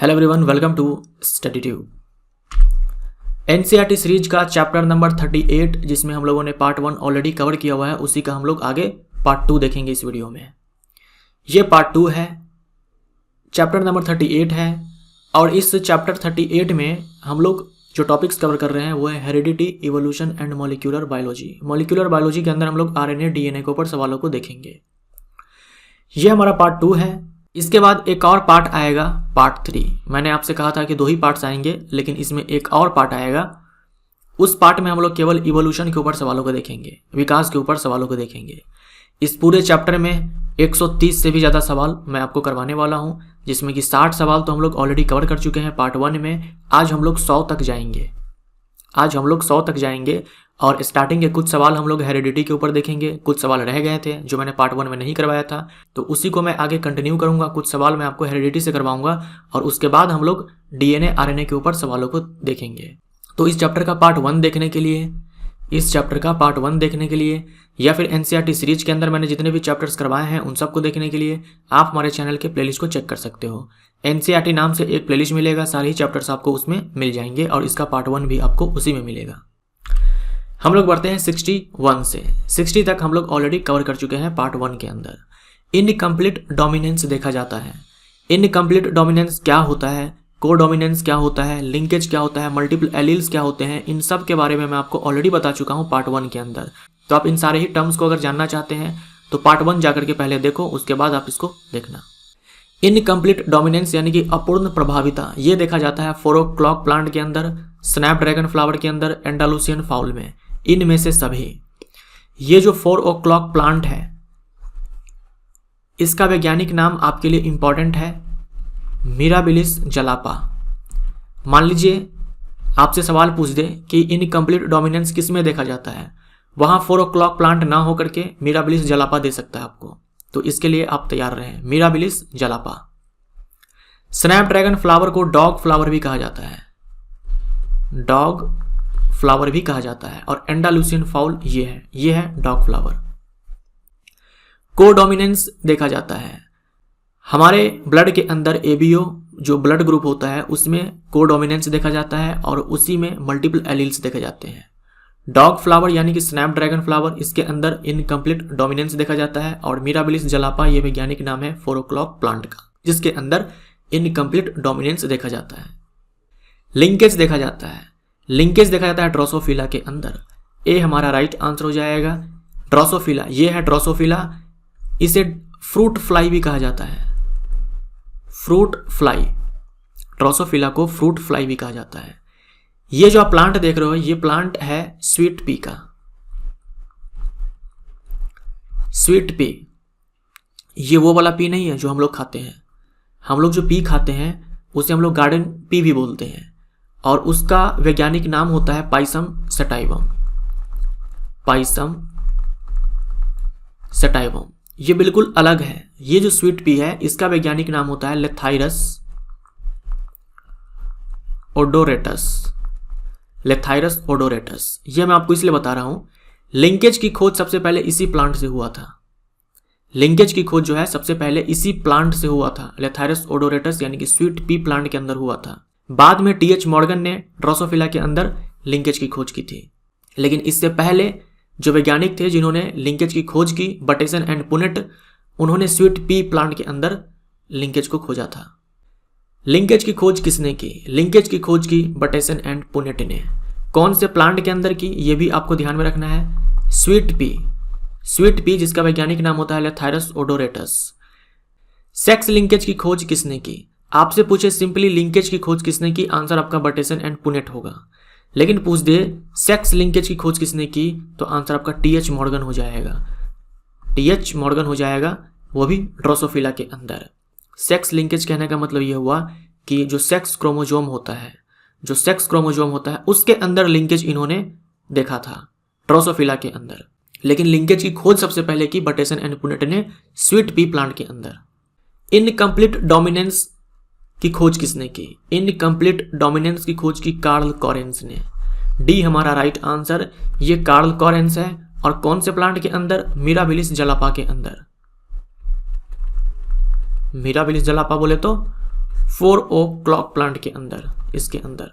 Hello everyone, welcome to study tube. NCERT series का chapter number 38 जिसमें हम लोगों ने पार्ट 1 ऑलरेडी कवर किया हुआ है, उसी का हम लोग आगे पार्ट 2 देखेंगे इस वीडियो में। ये पार्ट 2 है, चैप्टर नंबर 38 है और इस चैप्टर 38 में हम लोग जो टॉपिक्स कवर कर रहे हैं वो है heredity, evolution and molecular biology. Molecular biology के अंदर हम लोग आरएनए, डीएनए के ऊपर सवालों को देखेंगे। ये हमारा पार्ट 2 है। इसके बाद एक और पार्ट आएगा, पार्ट 3। मैंने आपसे कहा था कि 2 ही पार्ट्स आएंगे, लेकिन इसमें एक और पार्ट आएगा। उस पार्ट में हम लोग केवल इवोल्यूशन के ऊपर सवालों को देखेंगे, विकास के ऊपर सवालों को देखेंगे। इस पूरे चैप्टर में 130 से भी ज़्यादा सवाल मैं आपको करवाने वाला हूं, जिसमें कि 60 सवाल तो हम लोग ऑलरेडी कवर कर चुके हैं पार्ट 1 में। आज हम लोग 100 तक जाएंगे और स्टार्टिंग के कुछ सवाल हम लोग हेरिडिटी के ऊपर देखेंगे। कुछ सवाल रह गए थे जो मैंने पार्ट 1 में नहीं करवाया था, तो उसी को मैं आगे कंटिन्यू करूंगा। कुछ सवाल मैं आपको हेरिडिटी से करवाऊंगा और उसके बाद हम लोग डीएनए, आरएनए के ऊपर सवालों को देखेंगे। तो इस चैप्टर का पार्ट 1 देखने के लिए या फिर एनसीईआरटी सीरीज के अंदर मैंने जितने भी चैप्टर्स करवाए हैं उन सबको देखने के लिए आप हमारे चैनल के प्लेलिस्ट को चेक कर सकते हो। एनसीईआरटी नाम से एक प्लेलिस्ट मिलेगा, सारे ही चैप्टर्स आपको उसमें मिल जाएंगे और इसका पार्ट 1 भी आपको उसी में मिलेगा। हम लोग बढ़ते हैं 61 से 60 तक हम लोग ऑलरेडी कवर कर चुके हैं पार्ट 1 के अंदर। इनकम्प्लीट डोमिनेंस देखा जाता है। इनकम्प्लीट डोमिनेंस क्या होता है, को डोमिनेंस क्या होता है, लिंकेज क्या होता है, मल्टीपल एलील्स क्या होते हैं, इन सब के बारे में मैं आपको ऑलरेडी बता चुका हूं पार्ट 1 के अंदर। तो आप इन सारे ही टर्म्स को अगर जानना चाहते हैं तो पार्ट 1 जाकर के पहले देखो, उसके बाद आप इसको देखना। इनकम्प्लीट डोमिनेंस यानी कि अपूर्ण प्रभाविता, ये देखा जाता है 4 o'clock प्लांट के अंदर, स्नैपड्रैगन फ्लावर के अंदर, एंडालुसियन फाउल में। इनमें से सभी ये जो 4 o'clock प्लांट है, इसका वैज्ञानिक नाम आपके लिए इंपॉर्टेंट है, मिराबिलिस जलापा। मान लीजिए आपसे सवाल पूछ दे कि इनकम्प्लीट डोमिनेंस किस में देखा जाता है, वहां 4 o'clock प्लांट ना होकर के मिराबिलिस जलापा दे सकता है आपको, तो इसके लिए आप तैयार रहें, मिराबिलिस जलापा। स्नैपड्रैगन फ्लावर को डॉग फ्लावर भी कहा जाता है, डॉग फ्लावर भी कहा जाता है, और एंडालुसियन फाउल ये है डॉग फ्लावर। कोडोमिनेंस देखा जाता है, हमारे ब्लड के अंदर एबीओ जो ब्लड ग्रुप होता है उसमें कोडोमिनेंस देखा जाता है और उसी में मल्टीपल एलील्स देखे जाते हैं। डॉग फ्लावर यानी कि स्नैपड्रैगन फ्लावर, इसके अंदर इनकम्प्लीट डोमिनेंस देखा जाता है, और मिराबिलिस जलापा ये वैज्ञानिक नाम है 4 o'clock प्लांट का, जिसके अंदर इनकम्प्लीट डोमिनेंस देखा जाता है। लिंकेज देखा जाता है, ड्रोसोफिला के अंदर। ए हमारा राइट आंसर हो जाएगा। ड्रोसोफिला, ये है ड्रोसोफिला, इसे फ्रूट फ्लाई भी कहा जाता है, फ्रूट फ्लाई। ड्रोसोफिला को फ्रूट फ्लाई भी कहा जाता है। ये जो आप प्लांट देख रहे हो, ये प्लांट है स्वीट पी का, स्वीट पी। ये वो वाला पी नहीं है जो हम लोग खाते हैं। हम लोग जो पी खाते हैं उसे हम लोग गार्डन पी भी बोलते हैं, और उसका वैज्ञानिक नाम होता है पाइसम सटाइवम, पाइसम सटाइवम। ये बिल्कुल अलग है। ये जो स्वीट पी है इसका वैज्ञानिक नाम होता है लेथाइरस ओडोरेटस, लेथाइरस ओडोरेटस। ये मैं आपको इसलिए बता रहा हूं, लिंकेज की खोज सबसे पहले इसी प्लांट से हुआ था। लिंकेज की खोज जो है सबसे पहले इसी प्लांट से हुआ था, लेथाइरस ओडोरेटस यानी कि स्वीट पी प्लांट के अंदर हुआ था। बाद में टीएच मॉर्गन ने ड्रोसोफिला के अंदर लिंकेज की खोज की थी, लेकिन इससे पहले जो वैज्ञानिक थे जिन्होंने लिंकेज की खोज की, बटेसन एंड पुनेट, उन्होंने स्वीट पी प्लांट के अंदर लिंकेज को खोजा था। लिंकेज की खोज किसने की? लिंकेज की खोज की बटेसन एंड पुनेट ने। कौन से प्लांट के अंदर की, ये भी आपको ध्यान में रखना है। स्वीट पी जिसका वैज्ञानिक नाम होता है लेथाइरस ओडोरेटस। सेक्स लिंकेज की खोज किसने की? आपसे पूछे सिंपली लिंकेज की खोज किसने की, आंसर आपका बटेसन एंड पुनेट होगा। लेकिन पूछ दे सेक्स लिंकेज की खोज किसने की, तो आंसर आपका टीएच मॉर्गन हो जाएगा, टीएच मॉर्गन हो जाएगा, वो भी ड्रोसोफिला के अंदर। सेक्स लिंकेज कहने का मतलब ये हुआ कि जो सेक्स क्रोमोजोम होता है, उसके अंदर लिंकेज इन्होंने देखा था ड्रोसोफिला के अंदर। लेकिन लिंकेज की खोज सबसे पहले की बटेसन एंड पुनेट ने स्वीट पी प्लांट के अंदर। इनकम्प्लीट डोमिनेंस की खोज किसने की? इनकम्प्लीट डोमिनेंस की खोज की कार्ल कॉरेंस ने। डी हमारा राइट आंसर, ये कार्ल कॉरेंस है। और कौन से प्लांट के अंदर? मिराबिलिस जलापा के अंदर। मिराबिलिस जलापा बोले तो 4 o'clock प्लांट के अंदर, इसके अंदर।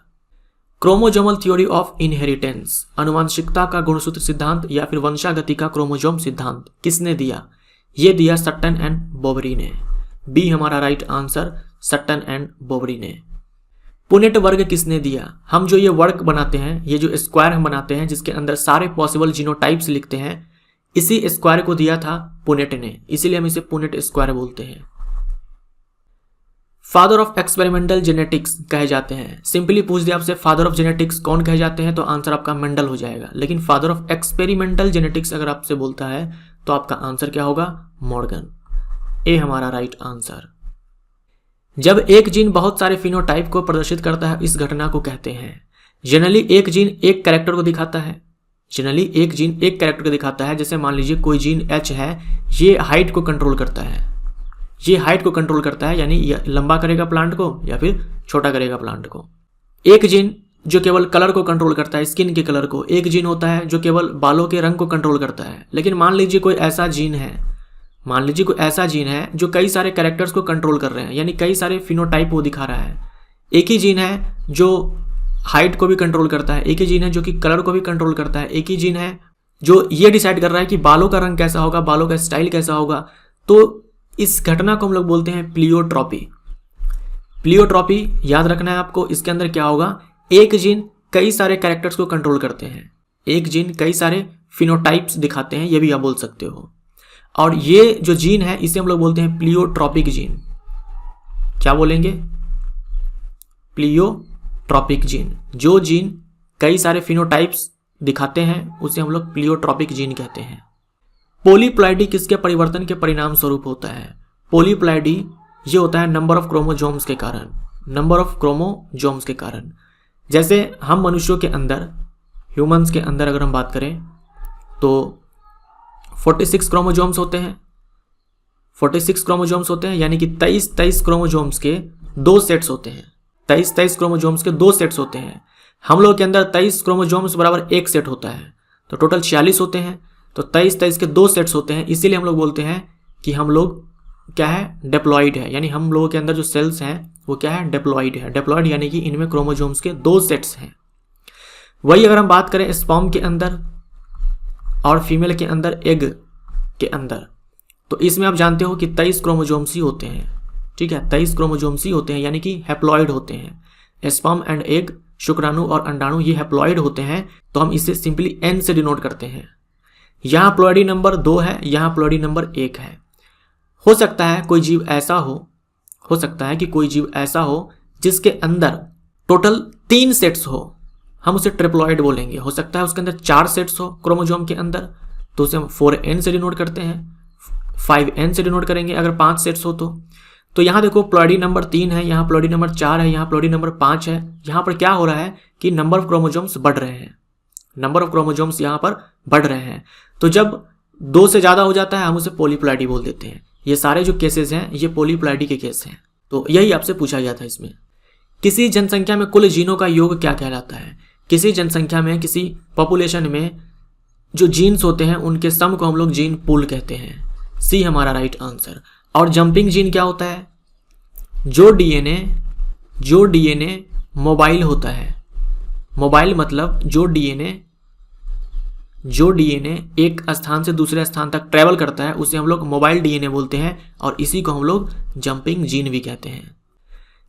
क्रोमोजोमल थ्योरी ऑफ इनहेरिटेंस, अनुवांशिकता का गुणसूत्र सिद्धांत या फिर वंशागति का क्रोमोजोम सिद्धांत किसने दिया? ये दिया सट्टन एंड बोवेरी ने। बी हमारा right answer, Sutton and Boveri ने। पुनेट वर्ग किसने दिया? हम जो ये वर्ग बनाते हैं, ये जो स्क्वायर हम बनाते हैं जिसके अंदर सारे पॉसिबल जीनोटाइप्स लिखते हैं, इसी स्क्वायर को दिया था पुनेट ने, इसीलिए हम इसे पुनेट स्क्वायर बोलते हैं। फादर ऑफ एक्सपेरिमेंटल जेनेटिक्स कहे जाते हैं। सिंपली पूछ दिया आपसे फादर ऑफ जेनेटिक्स कौन कहे जाते हैं, तो आंसर आपका मेंडल हो जाएगा। लेकिन फादर ऑफ एक्सपेरिमेंटल जेनेटिक्स अगर आपसे बोलता है तो आपका आंसर क्या होगा? मॉर्गन। ए हमारा राइट आंसर। जब एक जीन बहुत सारे फिनोटाइप को प्रदर्शित करता है, इस घटना को कहते हैं। जनरली एक जीन एक कैरेक्टर को दिखाता है, जनरली एक जीन एक कैरेक्टर को दिखाता है। जैसे मान लीजिए कोई जीन H है, ये हाइट को कंट्रोल करता है, ये हाइट को कंट्रोल करता है, यानी ये लंबा करेगा प्लांट को या फिर छोटा करेगा प्लांट को। एक जीन जो केवल कलर को कंट्रोल करता है, स्किन के कलर को। एक जीन होता है जो केवल बालों के रंग को कंट्रोल करता है। लेकिन मान लीजिए कोई ऐसा जीन है, मान लीजिए कोई ऐसा जीन है जो कई सारे कैरेक्टर्स को कंट्रोल कर रहे हैं, यानी कई सारे फिनोटाइप वो दिखा रहा है। एक ही जीन है जो हाइट को भी कंट्रोल करता है, एक ही जीन है जो कि कलर को भी कंट्रोल करता है, एक ही जीन है जो ये डिसाइड कर रहा है कि बालों का रंग कैसा होगा, बालों का स्टाइल कैसा होगा। तो इस घटना को हम लोग बोलते हैं प्लियोट्रॉपी। प्लियोट्रॉपी याद रखना है आपको। इसके अंदर क्या होगा? एक जीन कई सारे कैरेक्टर्स को कंट्रोल करते हैं, एक जीन कई सारे फिनोटाइप्स दिखाते हैं, ये भी आप बोल सकते हो। और ये जो जीन है इसे हम लोग बोलते हैं प्लियोट्रॉपिक जीन। क्या बोलेंगे? Pleiotropic gene. जो जीन कई सारे फिनोटाइप्स दिखाते हैं उसे हम लोग प्लियोट्रॉपिक जीन कहते हैं। पॉलीप्लॉइडी किसके परिवर्तन के परिणाम स्वरूप होता है? पॉलीप्लॉइडी ये होता है नंबर ऑफ क्रोमोजोम्स के कारण, नंबर ऑफ क्रोमोजोम्स के कारण। जैसे हम मनुष्यों के अंदर, ह्यूमंस के अंदर अगर हम बात करें तो 46 क्रोमोजोम्स होते हैं, 46 क्रोमोजोम्स होते हैं, यानी कि 23 क्रोमोजोम्स के 2 सेट्स होते हैं, 23 क्रोमोजोम्स के 2 सेट्स होते हैं। हम लोग के अंदर 23 क्रोमोजोम्स बराबर 1 सेट होता है, तो टोटल 46 होते हैं। तो 23 के 2 सेट्स होते हैं, इसीलिए हम लोग बोलते हैं कि हम लोग क्या है? डिप्लॉइड है, यानी हम लोगों के अंदर जो सेल्स हैं वो क्या है? डिप्लॉइड है। डिप्लॉइड यानी कि इनमें क्रोमोजोम्स के 2 सेट्स हैं। वही अगर हम बात करें स्पर्म के अंदर और फीमेल के अंदर, एग के अंदर, तो इसमें आप जानते हो कि 23 क्रोमोजोम्स ही होते हैं। ठीक है, 23 क्रोमोजोम्स ही होते हैं, यानी कि हैप्लॉइड होते हैं। स्पर्म एंड एग, शुक्राणु और अंडाणु, ये हैप्लॉइड होते हैं। तो हम इसे सिंपली N से डिनोट करते हैं। यहाँ प्लॉइडी नंबर 2 है, यहाँ प्लॉइडी नंबर 1 है। हो सकता है कोई जीव ऐसा हो सकता है कि कोई जीव ऐसा हो जिसके अंदर टोटल 3 सेट्स हो, हम उसे ट्रिप्लॉइड बोलेंगे। हो सकता है उसके अंदर 4 सेट्स हो क्रोमोजोम के अंदर, तो उसे हम 4N से डिनोट करते हैं, 5N से डिनोट करेंगे अगर 5 सेट्स हो तो यहाँ देखो प्लॉइडी नंबर 3 है, यहाँ प्लॉइडी नंबर 4 है, यहाँ प्लॉइडी नंबर 5 है। यहाँ पर क्या हो रहा है कि नंबर ऑफ क्रोमोजोम्स बढ़ रहे हैं, नंबर ऑफ क्रोमोजोम्स यहाँ पर बढ़ रहे हैं। तो जब 2 से ज़्यादा हो जाता है हम उसे पॉलीप्लॉइडी बोल देते हैं। ये सारे जो केसेस हैं ये पॉलीप्लॉइडी के केस हैं। तो यही आपसे पूछा गया था इसमें। किसी जनसंख्या में कुल जीनों का योग क्या कहलाता है? किसी जनसंख्या में, किसी पॉपुलेशन में जो जीन्स होते हैं उनके सम को हम लोग जीन पूल कहते हैं। सी हमारा राइट आंसर। और जंपिंग जीन क्या होता है? जो डीएनए मोबाइल होता है। मोबाइल मतलब जो डीएनए एक स्थान से दूसरे स्थान तक ट्रैवल करता है उसे हम लोग मोबाइल डीएनए बोलते हैं, और इसी को हम लोग जंपिंग जीन भी कहते हैं।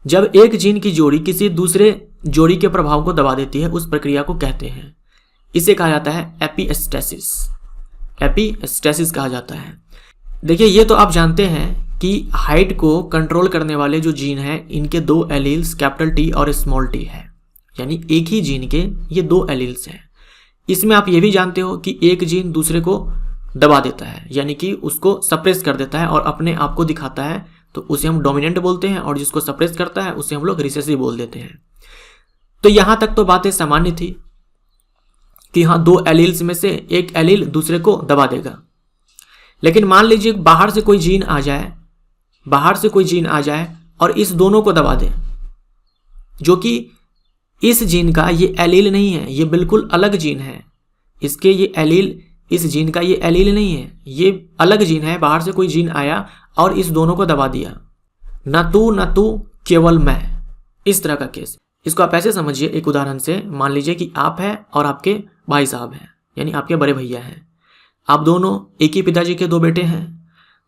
जब एक जीन की जोड़ी किसी दूसरे जोड़ी के प्रभाव को दबा देती है उस प्रक्रिया को कहते हैं, इसे कहा जाता है एपिस्टेसिस। एपिस्टेसिस कहा जाता है। देखिए ये तो आप जानते हैं कि हाइट को कंट्रोल करने वाले जो जीन हैं इनके 2 एलील्स कैपिटल T और स्मॉल t है, यानी एक ही जीन के ये 2 एलील्स हैं। इसमें आप ये भी जानते हो कि एक जीन दूसरे को दबा देता है, यानी कि उसको सप्रेस कर देता है और अपने आप को दिखाता है, तो उसे हम डोमिनेंट बोलते हैं, और जिसको सप्रेस करता है उसे हम लोग रिसेसिव बोल देते हैं। तो यहां तक तो बातें सामान्य थी कि हाँ 2 एलील्स में से एक एलील दूसरे को दबा देगा। लेकिन मान लीजिए बाहर से कोई जीन आ जाए और इस दोनों को दबा दे, जो कि इस जीन का ये एलील नहीं है, ये बिल्कुल अलग जीन है। इसके ये एलील, इस जीन का ये एलील नहीं है, ये अलग जीन है। बाहर से कोई जीन आया और इस दोनों को दबा दिया। न तू केवल मैं, इस तरह का केस। इसको आप ऐसे समझिए, एक उदाहरण से मान लीजिए कि आप हैं और आपके भाई साहब हैं, यानी आपके बड़े भैया हैं। आप दोनों एक ही पिताजी के 2 बेटे हैं।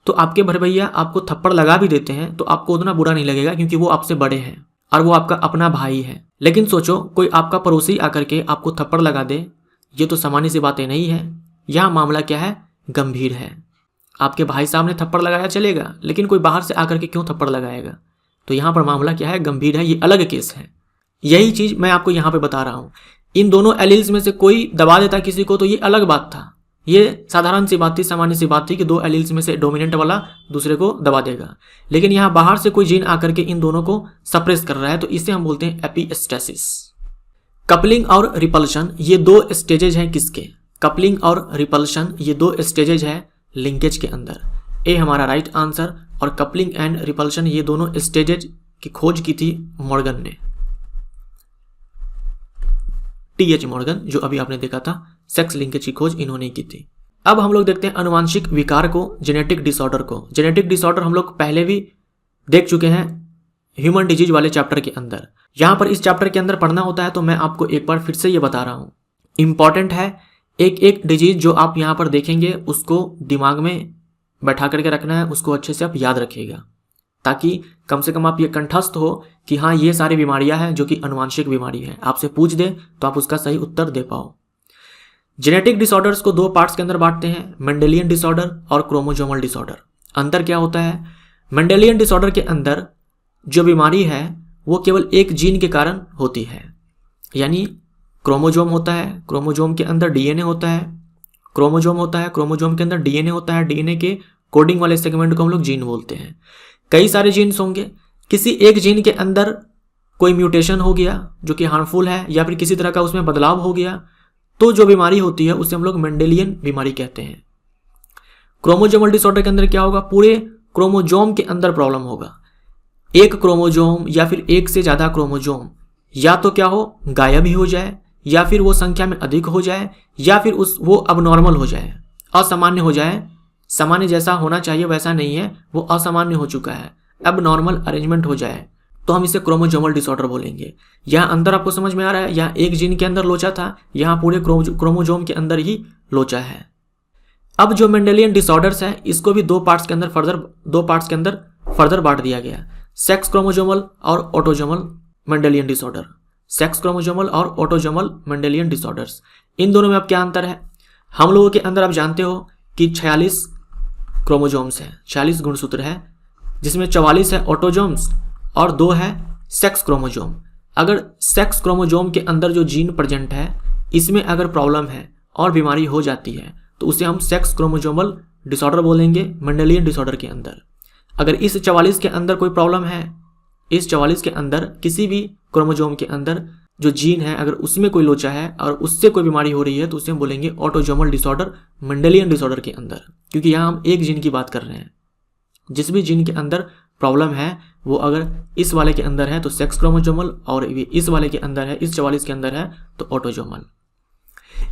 तो आपके बड़े भैया आपको थप्पड़ लगा भी देते हैं तो आपको उतना बुरा नहीं लगेगा, क्योंकि वो आपसे बड़े हैं और वो आपका अपना भाई है। लेकिन सोचो कोई आपका पड़ोसी आकर के आपको थप्पड़ लगा दे, ये तो सामान्य सी बातें नहीं है। यहाँ मामला क्या है, गंभीर है। आपके भाई साहब ने थप्पड़ लगाया चलेगा, लेकिन कोई बाहर से आकर के क्यों थप्पड़ लगाएगा? तो यहाँ पर मामला क्या है, गंभीर है, ये अलग केस है। यही चीज मैं आपको यहाँ पे बता रहा हूँ। इन दोनों एलील्स में से कोई दबा देता किसी को तो ये अलग बात था, ये साधारण सी बात थी, सामान्य सी बात थी कि 2 एलील्स में से डोमिनेंट वाला दूसरे को दबा देगा। लेकिन यहाँ बाहर से कोई जीन आकर के इन दोनों को सप्रेस कर रहा है, तो इसे हम बोलते हैं एपिस्टेसिस। कपलिंग और रिपल्शन ये 2 स्टेजेज हैं किसके? कपलिंग और रिपल्शन ये 2 स्टेजेज है लिंकेज के अंदर। ए हमारा राइट आंसर। और कपलिंग एंड रिपल्शन ये दोनों स्टेजेज की खोज की थी मॉर्गन ने, टीएच मॉर्गन, जो अभी आपने देखा था। सेक्स लिंकेज की खोज इन्होंने की थी। अब हम लोग देखते हैं अनुवांशिक विकार को, जेनेटिक डिसऑर्डर को। जेनेटिक डिसऑर्डर हम लोग पहले भी देख चुके हैं ह्यूमन डिजीज वाले चैप्टर के अंदर। यहां पर इस चैप्टर के अंदर पढ़ना होता है, तो मैं आपको एक बार फिर से ये बता रहा हूं, इंपॉर्टेंट है। एक एक डिजीज जो आप यहां पर देखेंगे उसको दिमाग में बैठा करके रखना है, उसको अच्छे से आप याद रखिएगा, ताकि कम से कम आप ये कंठस्थ हो कि हाँ ये सारी बीमारियां हैं जो कि अनुवांशिक बीमारी है। आपसे पूछ दे तो आप उसका सही उत्तर दे पाओ। जेनेटिक डिसऑर्डर्स को 2 पार्ट्स के अंदर बांटते हैं, मेंडेलियन डिसऑर्डर और क्रोमोजोमल डिसऑर्डर। अंतर क्या होता है? मेंडेलियन डिसऑर्डर के अंदर जो बीमारी है वो केवल एक जीन के कारण होती है, यानी क्रोमोजोम होता है, क्रोमोजोम के अंदर डीएनए होता है, क्रोमोजोम होता है, क्रोमोजोम के अंदर डीएनए होता है, डीएनए के कोडिंग वाले सेगमेंट को हम लोग जीन बोलते हैं। कई सारे जीन्स होंगे, किसी एक जीन के अंदर कोई म्यूटेशन हो गया जो कि हार्मफुल है, या फिर किसी तरह का उसमें बदलाव हो गया, तो जो बीमारी होती है उसे हम लोग मेंडेलियन बीमारी कहते हैं। क्रोमोजोमल डिसऑर्डर के अंदर क्या होगा, पूरे क्रोमोजोम के अंदर प्रॉब्लम होगा। एक क्रोमोजोम या फिर एक से ज्यादा क्रोमोजोम या तो क्या हो, गायब ही हो जाए, या फिर वो संख्या में अधिक हो जाए, या फिर वो अबनॉर्मल हो जाए, असामान्य हो जाए। सामान्य जैसा होना चाहिए वैसा नहीं है, वो असामान्य हो चुका है, अबनॉर्मल अरेंजमेंट हो जाए, तो हम इसे क्रोमोजोमल डिसऑर्डर बोलेंगे। यहाँ अंदर आपको समझ में आ रहा है, यहाँ एक जीन के अंदर लोचा था, यहाँ पूरे क्रोमोजोम के अंदर ही लोचा है। अब जो मेंडेलियन डिसऑर्डर्स है इसको भी 2 पार्ट्स के अंदर फर्दर बांट दिया गया, सेक्स क्रोमोजोमल और autosomal Mendelian disorder. Sex chromosomal और ऑटोजोमल मेंडेलियन डिसऑर्डर्स, इन दोनों में अब क्या अंतर है? हम लोगों के अंदर आप जानते हो कि 46 क्रोमोजोम्स हैं, 46 गुणसूत्र है, जिसमें 44 है ऑटोजोम्स और 2 है सेक्स क्रोमोजोम। अगर सेक्स क्रोमोजोम के अंदर जो जीन प्रेजेंट है इसमें अगर प्रॉब्लम है और बीमारी हो जाती है तो उसे हम सेक्स क्रोमोजोमल डिसऑर्डर बोलेंगे मेंडेलियन डिसऑर्डर के अंदर। अगर इस 44 के अंदर कोई प्रॉब्लम है, इस 44 के अंदर किसी भी क्रोमोजोम के अंदर जो जीन है अगर उसमें कोई लोचा है और उससे कोई बीमारी हो रही है तो उसे हम बोलेंगे ऑटोजोमल डिसऑर्डर मेंडेलियन डिसऑर्डर के अंदर, क्योंकि यहाँ हम एक जीन की बात कर रहे हैं। जिस भी जीन के अंदर प्रॉब्लम है वो अगर इस वाले के अंदर है तो सेक्स क्रोमोजोमल, और इस वाले के अंदर है, इस 44 के अंदर है तो ऑटोजोमल।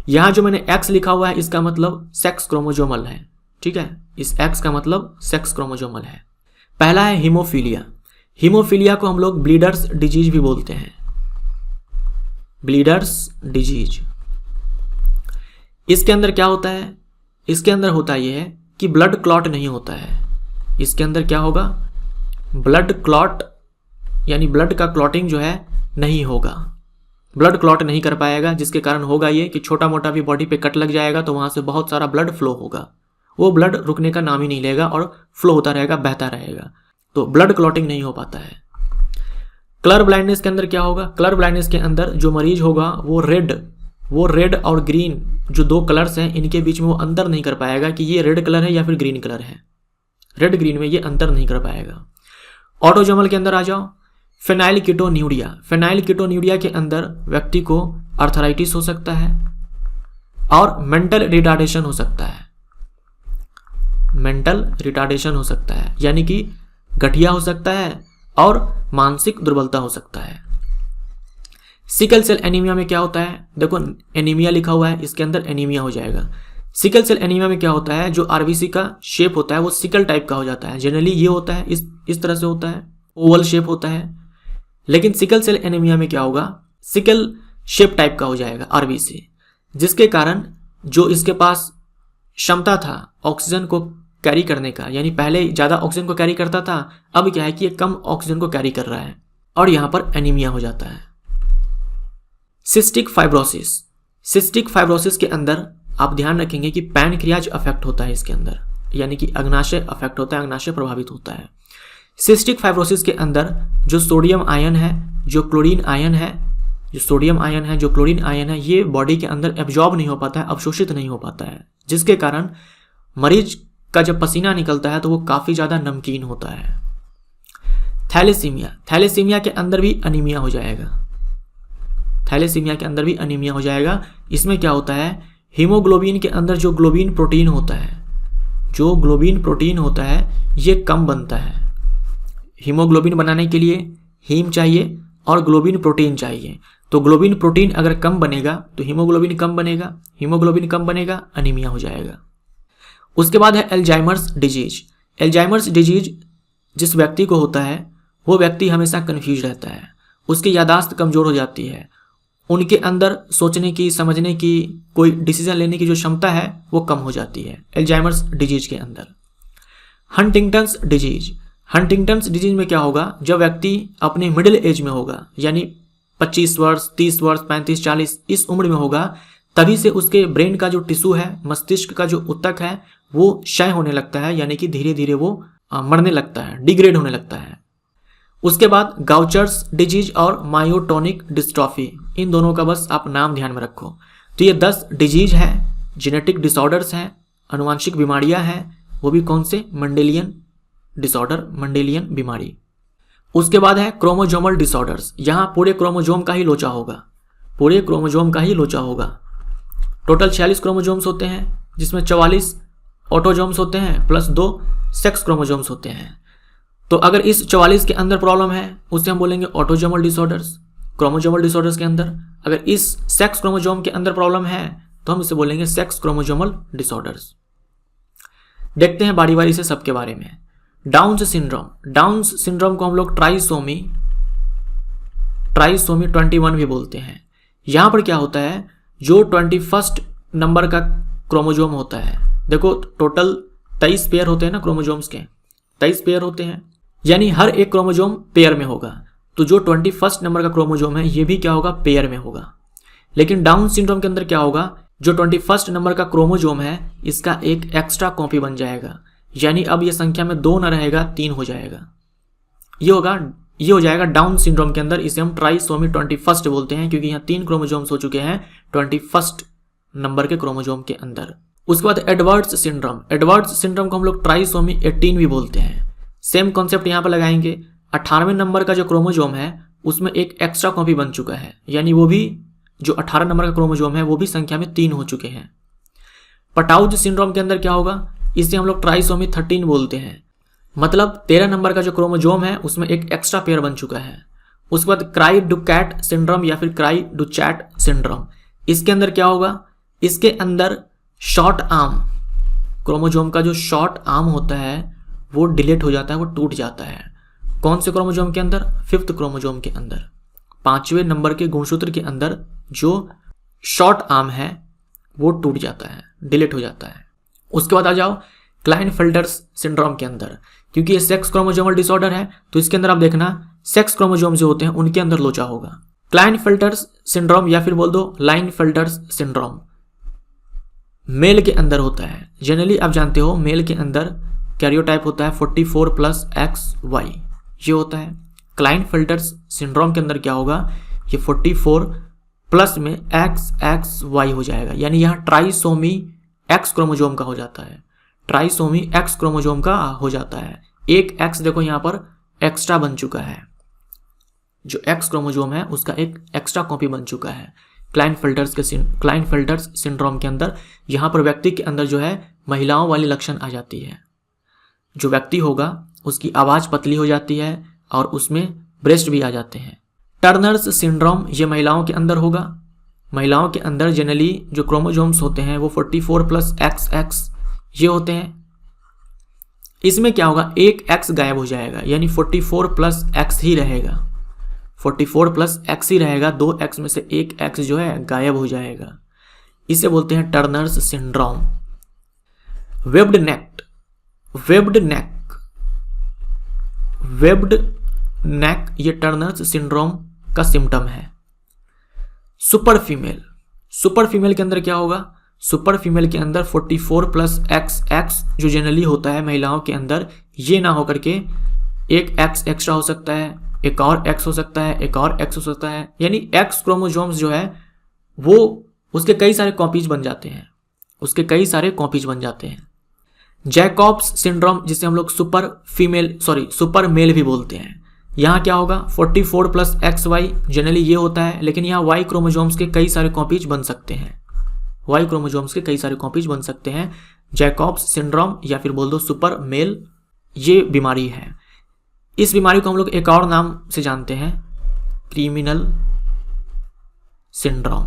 यहाँ जो मैंने एक्स लिखा हुआ है इसका मतलब सेक्स क्रोमोजोमल है, ठीक है, इस एक्स का मतलब सेक्स क्रोमोजोमल है। पहला है हीमोफीलिया। हीमोफीलिया को हम लोग ब्लीडर्स डिजीज भी बोलते हैं, ब्लीडर्स डिजीज। इसके अंदर क्या होता है? इसके अंदर होता यह है कि ब्लड क्लॉट नहीं होता है। इसके अंदर क्या होगा? ब्लड क्लॉट, यानी ब्लड का क्लॉटिंग जो है नहीं होगा, ब्लड क्लॉट नहीं कर पाएगा, जिसके कारण होगा ये कि छोटा मोटा भी बॉडी पे कट लग जाएगा तो वहां से बहुत सारा ब्लड फ्लो होगा, वो ब्लड रुकने का नाम ही नहीं लेगा और फ्लो होता रहेगा, बहता रहेगा, तो ब्लड क्लॉटिंग नहीं हो पाता है। कलर ब्लाइंडनेस के अंदर क्या होगा? कलर ब्लाइंडनेस के अंदर जो मरीज होगा वो रेड और ग्रीन जो 2 कलर्स हैं इनके बीच में वो अंतर नहीं कर पाएगा कि ये रेड कलर है या फिर ग्रीन कलर है, रेड ग्रीन में ये अंतर नहीं कर पाएगा। ऑटोजोमल के अंदर आ जाओ, फेनाइलकीटोन्यूरिया। फेनाइलकीटोन्यूरिया के अंदर व्यक्ति को आर्थराइटिस हो सकता है और मेंटल रिटार्डेशन हो सकता है, मेंटल रिटार्डेशन हो सकता है, यानी कि गठिया हो सकता है और मानसिक दुर्बलता हो सकता है। सिकल सेल एनीमिया में क्या होता है? देखो एनीमिया लिखा हुआ है, इसके अंदर एनीमिया हो जाएगा। सिकल सेल एनीमिया में क्या होता है? जो आरबीसी का शेप होता है वो सिकल टाइप का हो जाता है। जनरली ये होता है इस तरह से होता है, ओवल शेप होता है, लेकिन सिकल सेल एनीमिया में क्या होगा, सिकल शेप टाइप का हो जाएगा आरबीसी, जिसके कारण जो इसके पास क्षमता था ऑक्सीजन को कैरी करने का, यानी पहले ज़्यादा ऑक्सीजन को कैरी करता था, अब क्या है कि ये कम ऑक्सीजन को कैरी कर रहा है और यहाँ पर एनीमिया हो जाता है। सिस्टिक फाइब्रोसिस, सिस्टिक फाइब्रोसिस के अंदर आप ध्यान रखेंगे कि पैनक्रियाज अफेक्ट होता है इसके अंदर, यानी कि अग्नाशय अफेक्ट होता है, अग्नाशय प्रभावित होता है। सिस्टिक फाइब्रोसिस के अंदर जो सोडियम आयन है, जो क्लोरीन आयन है, जो सोडियम आयन है, जो क्लोरीन आयन है, ये बॉडी के अंदर एब्जॉर्ब नहीं हो पाता है, अवशोषित नहीं हो पाता है, जिसके कारण मरीज का जब पसीना निकलता है तो वो काफ़ी ज़्यादा नमकीन होता है। थैलेसीमिया, थैलेसीमिया के अंदर भी अनीमिया हो जाएगा, थैलेसीमिया के अंदर भी अनीमिया हो जाएगा। इसमें क्या होता है, हीमोग्लोबिन के अंदर जो ग्लोबिन प्रोटीन होता है, जो ग्लोबिन प्रोटीन होता है ये कम बनता है। हीमोग्लोबिन बनाने के लिए हीम चाहिए और ग्लोबिन प्रोटीन चाहिए, तो ग्लोबिन प्रोटीन अगर कम बनेगा तो हीमोग्लोबिन कम बनेगा, हीमोग्लोबिन कम बनेगा, अनीमिया हो जाएगा। उसके बाद है एल्जाइमर्स डिजीज। एल्जाइमर्स डिजीज जिस व्यक्ति को होता है वो व्यक्ति हमेशा कन्फ्यूज रहता है, उसकी यादाश्त कमज़ोर हो जाती है, उनके अंदर सोचने की, समझने की, कोई डिसीजन लेने की जो क्षमता है वो कम हो जाती है एल्जाइमर्स डिजीज के अंदर। हंटिंगटन्स डिजीज, हंटिंगटन्स डिजीज में क्या होगा, जब व्यक्ति अपने मिडिल एज में होगा, यानी 25 वर्ष, 30 वर्ष, 35, 40 इस उम्र में होगा, तभी से उसके ब्रेन का जो टिश्यू है, मस्तिष्क का जो ऊतक है वो क्षय होने लगता है, यानी कि धीरे धीरे वो मरने लगता है, डिग्रेड होने लगता है। उसके बाद गाउचर्स डिजीज और मायोटोनिक डिस्ट्रॉफी, इन दोनों का बस आप नाम ध्यान में रखो। तो ये 10 डिजीज हैं, जेनेटिक डिसऑर्डर्स हैं, अनुवांशिक बीमारियां हैं, वो भी कौन से, मंडेलियन डिसऑर्डर, मंडेलियन बीमारी। उसके बाद है क्रोमोजोमल डिसऑर्डर्स, यहाँ पूरे क्रोमोजोम का ही लोचा होगा, पूरे क्रोमोजोम का ही लोचा होगा। टोटल 46 क्रोमोजोम्स होते हैं, जिसमें 44 ऑटोजोम्स होते हैं प्लस 2 सेक्स क्रोमोजोम्स होते हैं। तो अगर इस 44 के अंदर प्रॉब्लम है उसे हम बोलेंगे ऑटोजोमल डिसऑर्डर्स, क्रोमोजोमल डिसऑर्डर्स के अंदर। अगर इस सेक्स क्रोमोजोम के अंदर प्रॉब्लम है तो हम इसे बोलेंगे सेक्स क्रोमोजोमल डिसऑर्डर्स। देखते हैं बारी बारी से सबके बारे में। डाउन्स सिंड्रोम, डाउन्स सिंड्रोम को हम लोग ट्राइसोमी 21 भी बोलते हैं। यहाँ पर क्या होता है, जो 21 नंबर का क्रोमोजोम होता है, देखो टोटल 23 पेयर होते हैं ना क्रोमोजोम्स के, 23 पेयर होते हैं, यानी हर एक क्रोमोजोम पेयर में होगा। तो जो 21 नंबर का क्रोमोजोम है ये भी क्या होगा, पेयर में होगा। लेकिन डाउन सिंड्रोम के अंदर क्या होगा, जो 21 नंबर का क्रोमोजोम है इसका एक एक्स्ट्रा कॉपी बन जाएगा, यानी अब ये संख्या में 2 न रहेगा, 3 हो जाएगा। ये हो जाएगा डाउन सिंड्रोम के अंदर। इसे हम ट्राइसोमी 21 बोलते हैं, क्योंकि यहाँ 3 क्रोमोजोम्स हो चुके हैं 21 नंबर के क्रोमोजोम के अंदर। उसके बाद एडवर्ड्स सिंड्रोम, एडवर्ड्स सिंड्रोम को हम लोग ट्राइसोमी 18 भी बोलते हैं। सेम कॉन्सेप्ट यहाँ पर लगाएंगे। 18वें नंबर का जो क्रोमोजोम है उसमें एक एक्स्ट्रा कॉपी बन चुका है, यानी वो भी जो 18 नंबर का क्रोमोजोम है वो भी संख्या में 3 हो चुके हैं। पटाउज सिंड्रोम के अंदर क्या होगा, इसे हम लोग ट्राइसोमी 13 बोलते हैं, मतलब 13 नंबर का जो क्रोमोजोम है उसमें एक एक्स्ट्रा पेयर बन चुका है। उसके बाद क्राई डुकैट सिंड्रोम या फिर क्राई डुचैट सिंड्रोम, इसके अंदर क्या होगा, इसके अंदर शॉर्ट आर्म, क्रोमोजोम का जो शॉर्ट आर्म होता है वो डिलीट हो जाता है, वो टूट जाता है। कौन से क्रोमोजोम के अंदर, 5th क्रोमोजोम के अंदर, 5वें नंबर के गुणसूत्र के अंदर जो शॉर्ट आर्म है वो टूट जाता है, डिलीट हो जाता है। उसके बाद आ जाओ क्लाइनफेल्टर्स सिंड्रोम के अंदर, क्योंकि ये सेक्स क्रोमोजोमल डिसऑर्डर है तो इसके अंदर आप देखना सेक्स क्रोमोजोम जो होते हैं उनके अंदर लोचा होगा। क्लाइनफेल्टर्स सिंड्रोम या फिर बोल दो लाइनफेल्टर्स सिंड्रोम मेल के अंदर होता है। जनरली आप जानते हो मेल के अंदर कैरियोटाइप होता है 44+XY, ये होता है। क्लाइनफेल्टर्स सिंड्रोम के अंदर क्या होगा, ये 44+ में XXY हो जाएगा, यानी यहाँ ट्राइसोमी X क्रोमोजोम का हो जाता है, ट्राइसोमी X क्रोमोजोम का हो जाता है। एक X देखो यहाँ पर एक्स्ट्रा बन चुका है, जो X क्रोमोजोम है उसका एक एक्स्ट्रा कॉपी बन चुका है क्लाइनफेल्टर्स सिंड्रोम के अंदर। यहाँ पर व्यक्ति के अंदर जो है महिलाओं वाली लक्षण आ जाती है। जो व्यक्ति होगा उसकी आवाज़ पतली हो जाती है और उसमें ब्रेस्ट भी आ जाते हैं। टर्नर्स सिंड्रोम ये महिलाओं के अंदर होगा। महिलाओं के अंदर जनरली जो क्रोमोजोम्स होते हैं वो 44+XX ये होते हैं। इसमें क्या होगा, एक X गायब हो जाएगा, यानी 44+X ही रहेगा, 44 प्लस एक्स ही रहेगा, 2x में से एक x जो है गायब हो जाएगा। इसे बोलते हैं टर्नर्स सिंड्रोम। वेब्ड नेक, वेब्ड नेक, वेब्ड नेक ये टर्नर्स सिंड्रोम का सिम्टम है। सुपर फीमेल, सुपर फीमेल के अंदर क्या होगा? सुपर फीमेल के अंदर 44 प्लस एक्स जो जनरली होता है महिलाओं के अंदर, ये ना होकर के एक एक्स एक्स्ट्रा हो सकता है, एक और एक्स हो सकता है, एक और एक्स हो सकता है, यानी एक्स क्रोमोसोम्स जो है वो उसके कई सारे कॉपीज बन जाते हैं, उसके कई सारे कॉपीज बन जाते हैं। जैकॉब्स सिंड्रोम जिसे हम लोग सुपर मेल भी बोलते हैं, यहाँ क्या होगा? 44 प्लस एक्स वाई जनरली ये होता है, लेकिन यहाँ वाई क्रोमोसोम्स के कई सारे कॉपीज बन सकते हैं, वाई क्रोमोसोम्स के कई सारे कॉपीज बन सकते हैं। जैकॉब्स सिंड्रोम या फिर बोल दो सुपर मेल, ये बीमारी है। इस बीमारी को हम लोग एक और नाम से जानते हैं, क्रिमिनल सिंड्रोम,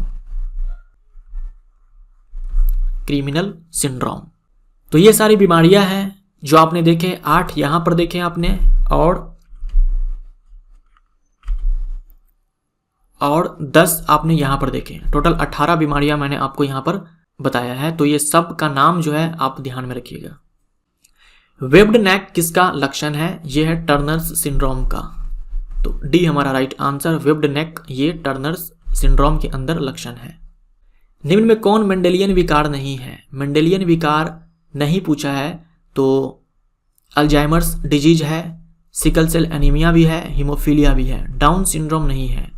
क्रिमिनल सिंड्रोम। तो ये सारी बीमारियां हैं जो आपने देखे, 8 यहां पर देखे आपने, और 10 आपने यहां पर देखे। टोटल 18 बीमारियां मैंने आपको यहां पर बताया है। तो ये सब का नाम जो है आप ध्यान में रखिएगा। वेब्ड नेक किसका लक्षण है? ये है टर्नर्स सिंड्रोम का। तो डी हमारा राइट आंसर, वेब्ड नेक ये टर्नर्स सिंड्रोम के अंदर लक्षण है। निम्न में कौन मेंडेलियन विकार नहीं है? मेंडेलियन विकार नहीं पूछा है तो अल्जाइमर्स डिजीज है, सिकल सेल एनीमिया भी है, हीमोफीलिया भी है। डाउन सिंड्रोम नहीं है,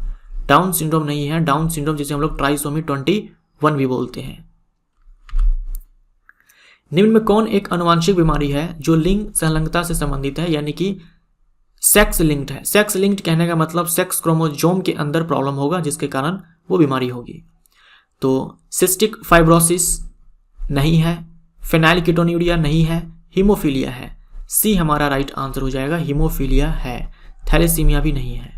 डाउन सिंड्रोम नहीं है। डाउन सिंड्रोम जिसे हम लोग ट्राइसोमी 21 भी बोलते हैं। निम्न में कौन एक आनुवांशिक बीमारी है जो लिंग संलग्नता से संबंधित है, यानी कि सेक्स लिंक्ड है? सेक्स लिंक्ड कहने का मतलब सेक्स क्रोमोसोम के अंदर प्रॉब्लम होगा जिसके कारण वो बीमारी होगी। तो सिस्टिक फाइब्रोसिस नहीं है, फेनाइलकीटोन्यूरिया नहीं है, हीमोफीलिया है। सी हमारा राइट आंसर हो जाएगा, हीमोफीलिया है। थैलेसीमिया भी नहीं है।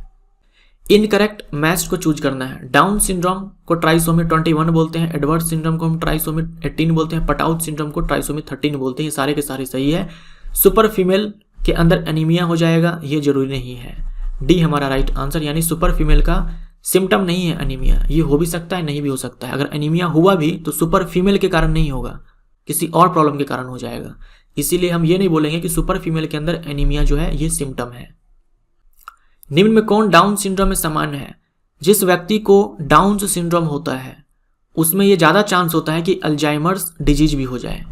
इनकरेक्ट मैच को चूज करना है। डाउन सिंड्रोम को ट्राइसोमी 21 बोलते हैं, एडवर्ड सिंड्रोम को हम ट्राइसोमी 18 बोलते हैं, पटाउट सिंड्रोम को ट्राइसोमी 13 बोलते हैं। ये सारे के सारे सही है। सुपर फीमेल के अंदर एनीमिया हो जाएगा, ये जरूरी नहीं है। डी हमारा राइट आंसर, यानी सुपर फीमेल का सिम्टम नहीं है एनीमिया। ये हो भी सकता है, नहीं भी हो सकता है। अगर एनीमिया हुआ भी तो सुपर फीमेल के कारण नहीं होगा, किसी और प्रॉब्लम के कारण हो जाएगा। इसीलिए हम ये नहीं बोलेंगे कि सुपर फीमेल के अंदर एनीमिया जो है ये सिम्टम है। निम्न में कौन डाउन सिंड्रोम में सामान्य है? जिस व्यक्ति को डाउन सिंड्रोम होता है उसमें ये ज़्यादा चांस होता है कि अल्जाइमर्स डिजीज भी हो जाए।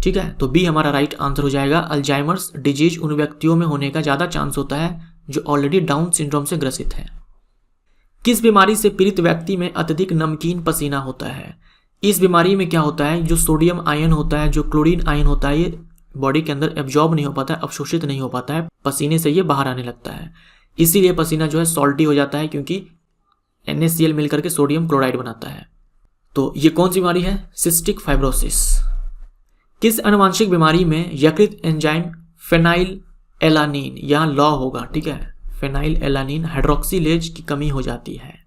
ठीक है, तो बी हमारा राइट आंसर हो जाएगा। अल्जाइमर्स डिजीज उन व्यक्तियों में होने का ज़्यादा चांस होता है जो ऑलरेडी डाउन सिंड्रोम से ग्रसित है। किस बीमारी से पीड़ित व्यक्ति में अत्यधिक नमकीन पसीना होता है? इस बीमारी में क्या होता है, जो सोडियम आयन होता है, जो क्लोरीन आयन होता है, ये बॉडी के अंदर एब्जॉर्ब नहीं हो पाता है, अवशोषित नहीं हो पाता है, पसीने से ये बाहर आने लगता है। इसीलिए पसीना जो है सॉल्टी हो जाता है, क्योंकि NaCl मिलकर के सोडियम क्लोराइड बनाता है। तो ये कौन सी बीमारी है? Cystic fibrosis. किस आनुवांशिक बीमारी में यकृत एंजाइम फेनाइल एलानिन, यहाँ लॉ होगा, ठीक है, फेनाइल एलानिन हाइड्रोक्सीलेज की कमी हो जाती है?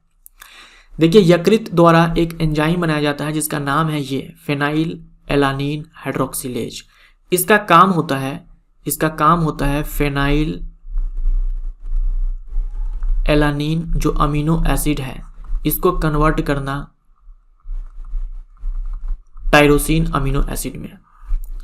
देखिए, यकृत द्वारा एक एंजाइम बनाया जाता है जिसका नाम है ये फेनाइल एलानिन हाइड्रोक्सीलेज। इसका काम होता है फेनाइल एलानिन जो अमीनो एसिड है इसको कन्वर्ट करना टायरोसिन अमीनो एसिड में।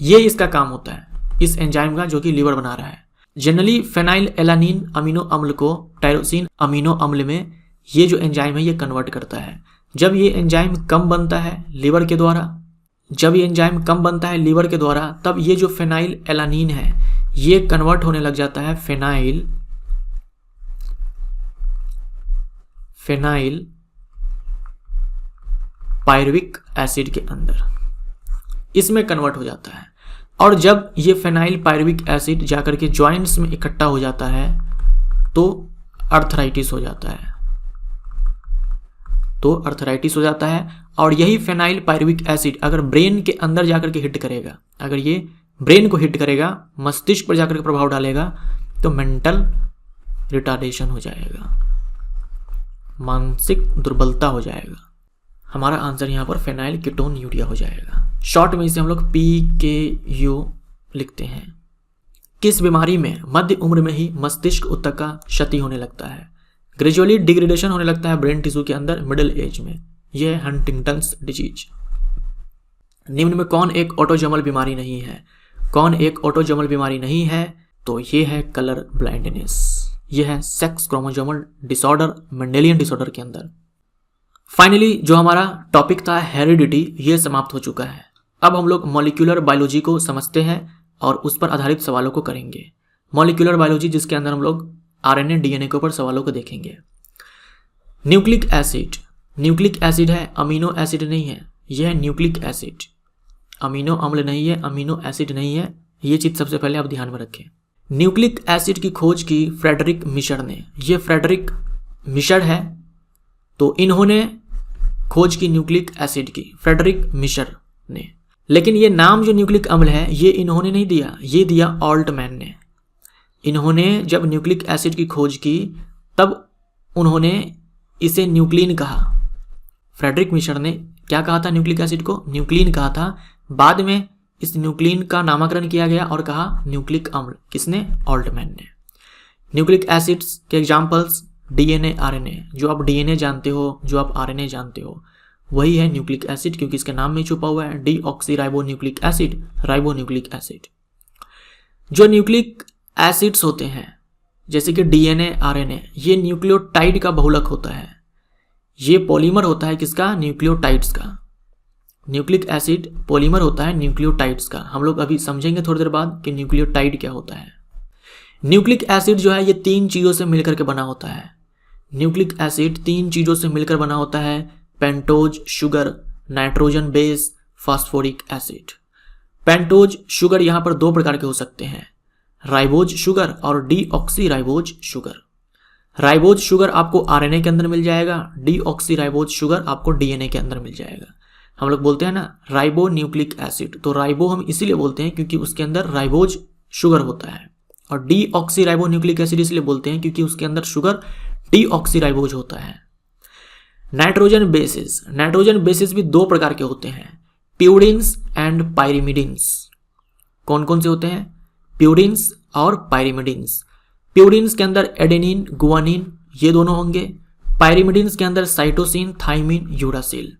ये इसका काम होता है इस एंजाइम का, जो कि लीवर बना रहा है। जनरली फेनाइल एलानिन अमीनो अम्ल को टायरोसिन अमीनो अम्ल में ये जो एंजाइम है ये कन्वर्ट करता है। जब ये एंजाइम कम बनता है लीवर के द्वारा, तब ये जो फेनाइल एलानिन है ये कन्वर्ट होने लग जाता है फेनाइल पायरुविक एसिड के अंदर, इसमें कन्वर्ट हो जाता है। और जब ये फेनाइल पायरुविक एसिड जाकर के जॉइंट्स में इकट्ठा हो जाता है तो अर्थराइटिस हो जाता है। और यही फेनाइल पायरुविक एसिड अगर ब्रेन के अंदर जाकर के हिट करेगा, अगर ये ब्रेन को हिट करेगा, मस्तिष्क पर जाकर के प्रभाव डालेगा, तो मेंटल रिटार्डेशन हो जाएगा, मानसिक दुर्बलता हो जाएगा। हमारा आंसर यहाँ पर फेनाइल कीटोन्यूरिया हो जाएगा। शॉर्ट में इसे हम लोग PKU लिखते हैं। किस बीमारी में मध्य उम्र में ही मस्तिष्क ऊतक का क्षति होने लगता है? ग्रेजुअली डिग्रेडेशन होने लगता है ब्रेन टिश्यू के अंदर मिडिल एज में। यह है हंटिंगटन्स डिजीज। निम्न में कौन एक ऑटोजोमल बीमारी नहीं है? कौन एक ऑटोजोमल बीमारी नहीं है? तो ये है कलर ब्लाइंडनेस। यह है sex chromosomal disorder, Mendelian disorder के अंदर। फाइनली जो हमारा टॉपिक था हेरिडिटी, ये समाप्त हो चुका है। अब हम लोग मॉलिक्यूलर बायोलॉजी को समझते हैं और उस पर आधारित सवालों को करेंगे। मॉलिक्यूलर बायोलॉजी जिसके अंदर हम लोग आरएनए डीएनए के ऊपर सवालों को देखेंगे। न्यूक्लिक एसिड, न्यूक्लिक एसिड है, अमीनो एसिड नहीं है। यह है न्यूक्लिक एसिड, अमीनो अम्ल नहीं है, अमीनो एसिड नहीं है। ये चीज सबसे पहले आप ध्यान में रखें। न्यूक्लिक एसिड की खोज की फ्रेडरिक मिशर ने। ये फ्रेडरिक मिशर है, तो इन्होंने खोज की न्यूक्लिक एसिड की, फ्रेडरिक मिशर ने। लेकिन ये नाम जो न्यूक्लिक अम्ल है ये इन्होंने नहीं दिया, ये दिया ऑल्टमैन ने। इन्होंने जब न्यूक्लिक एसिड की खोज की तब उन्होंने इसे न्यूक्लिन कहा। फ्रेडरिक मिशर ने क्या कहा था? न्यूक्लिक एसिड को न्यूक्लिन कहा था। बाद में इस न्यूक्लिन का नामकरण किया गया और कहा न्यूक्लिक अम्ल। किसने? ऑल्टमैन ने। न्यूक्लिक एसिड्स के एग्जाम्पल्स डीएनए, आरएनए। जो आप डीएनए जानते हो, जो आप आरएनए जानते हो, वही है न्यूक्लिक एसिड, क्योंकि इसके नाम में छुपा हुआ है डीऑक्सीराइबोन्यूक्लिक एसिड, राइबोन्यूक्लिक एसिड। जो न्यूक्लिक एसिड्स होते हैं जैसे कि डीएनए, आरएनए, ये न्यूक्लियोटाइड का बहुलक होता है। ये पॉलीमर होता है किसका? न्यूक्लियोटाइड्स का। न्यूक्लिक एसिड पॉलीमर होता है न्यूक्लियोटाइड्स का। हम लोग अभी समझेंगे थोड़ी देर बाद कि न्यूक्लियोटाइड क्या होता है। न्यूक्लिक एसिड जो है ये 3 चीज़ों से मिलकर के बना होता है। न्यूक्लिक एसिड 3 चीज़ों से मिलकर बना होता है। Pentose sugar, nitrogen base, phosphoric acid. Pentose sugar यहाँ पर 2 प्रकार के हो सकते हैं, राइबोज शुगर और डीऑक्सीराइबोज शुगर। राइबोज शुगर आपको आरएनए के अंदर मिल जाएगा, डीऑक्सीराइबोज शुगर आपको डीएनए के अंदर मिल जाएगा। हम लोग बोलते हैं ना राइबो न्यूक्लिक एसिड, तो राइबो हम इसीलिए बोलते हैं क्योंकि उसके अंदर राइबोज शुगर होता है, और डीऑक्सीराइबो न्यूक्लिक एसिड इसलिए बोलते हैं क्योंकि उसके अंदर शुगर डीऑक्सीराइबोज होता है। नाइट्रोजन बेसिस, नाइट्रोजन बेसिस भी 2 प्रकार के होते हैं, प्यूरिन्स एंड पायरिमिडिन्स। कौन कौन से होते हैं? प्यूरिन्स और पायरिमिडिन्स। प्यूरिन्स के अंदर एडेनिन, गुआनिन, ये दोनों होंगे। पायरिमिडिन्स के अंदर साइटोसिन, थाइमिन, यूरासिल।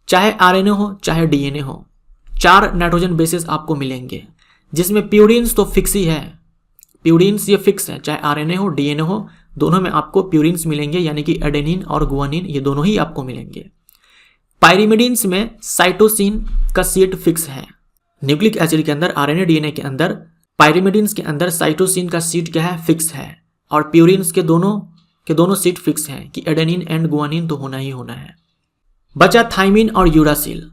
चाहे आरएनए हो चाहे डीएनए हो, 4 नाइट्रोजन बेसिस आपको मिलेंगे, जिसमें प्यूरिन्स तो फिक्स ही है। प्यूरिन्स ये फिक्स है, चाहे आरएनए हो डीएनए हो, दोनों में आपको प्यूरिन्स मिलेंगे, यानी कि एडेनिन और गुआनिन ये दोनों ही आपको मिलेंगे। पायरिमिडिन्स में साइटोसिन का सीट फिक्स है। न्यूक्लिक एसिड के अंदर, आरएनए डीएनए के अंदर, पायरिमिडिन्स के अंदर साइटोसिन का सीट क्या है? फिक्स है। और प्यूरिन्स के दोनों सीट फिक्स हैं कि एडेनिन एंड गुआनिन तो होना ही होना है। बचा थाइमिन और यूरासिल।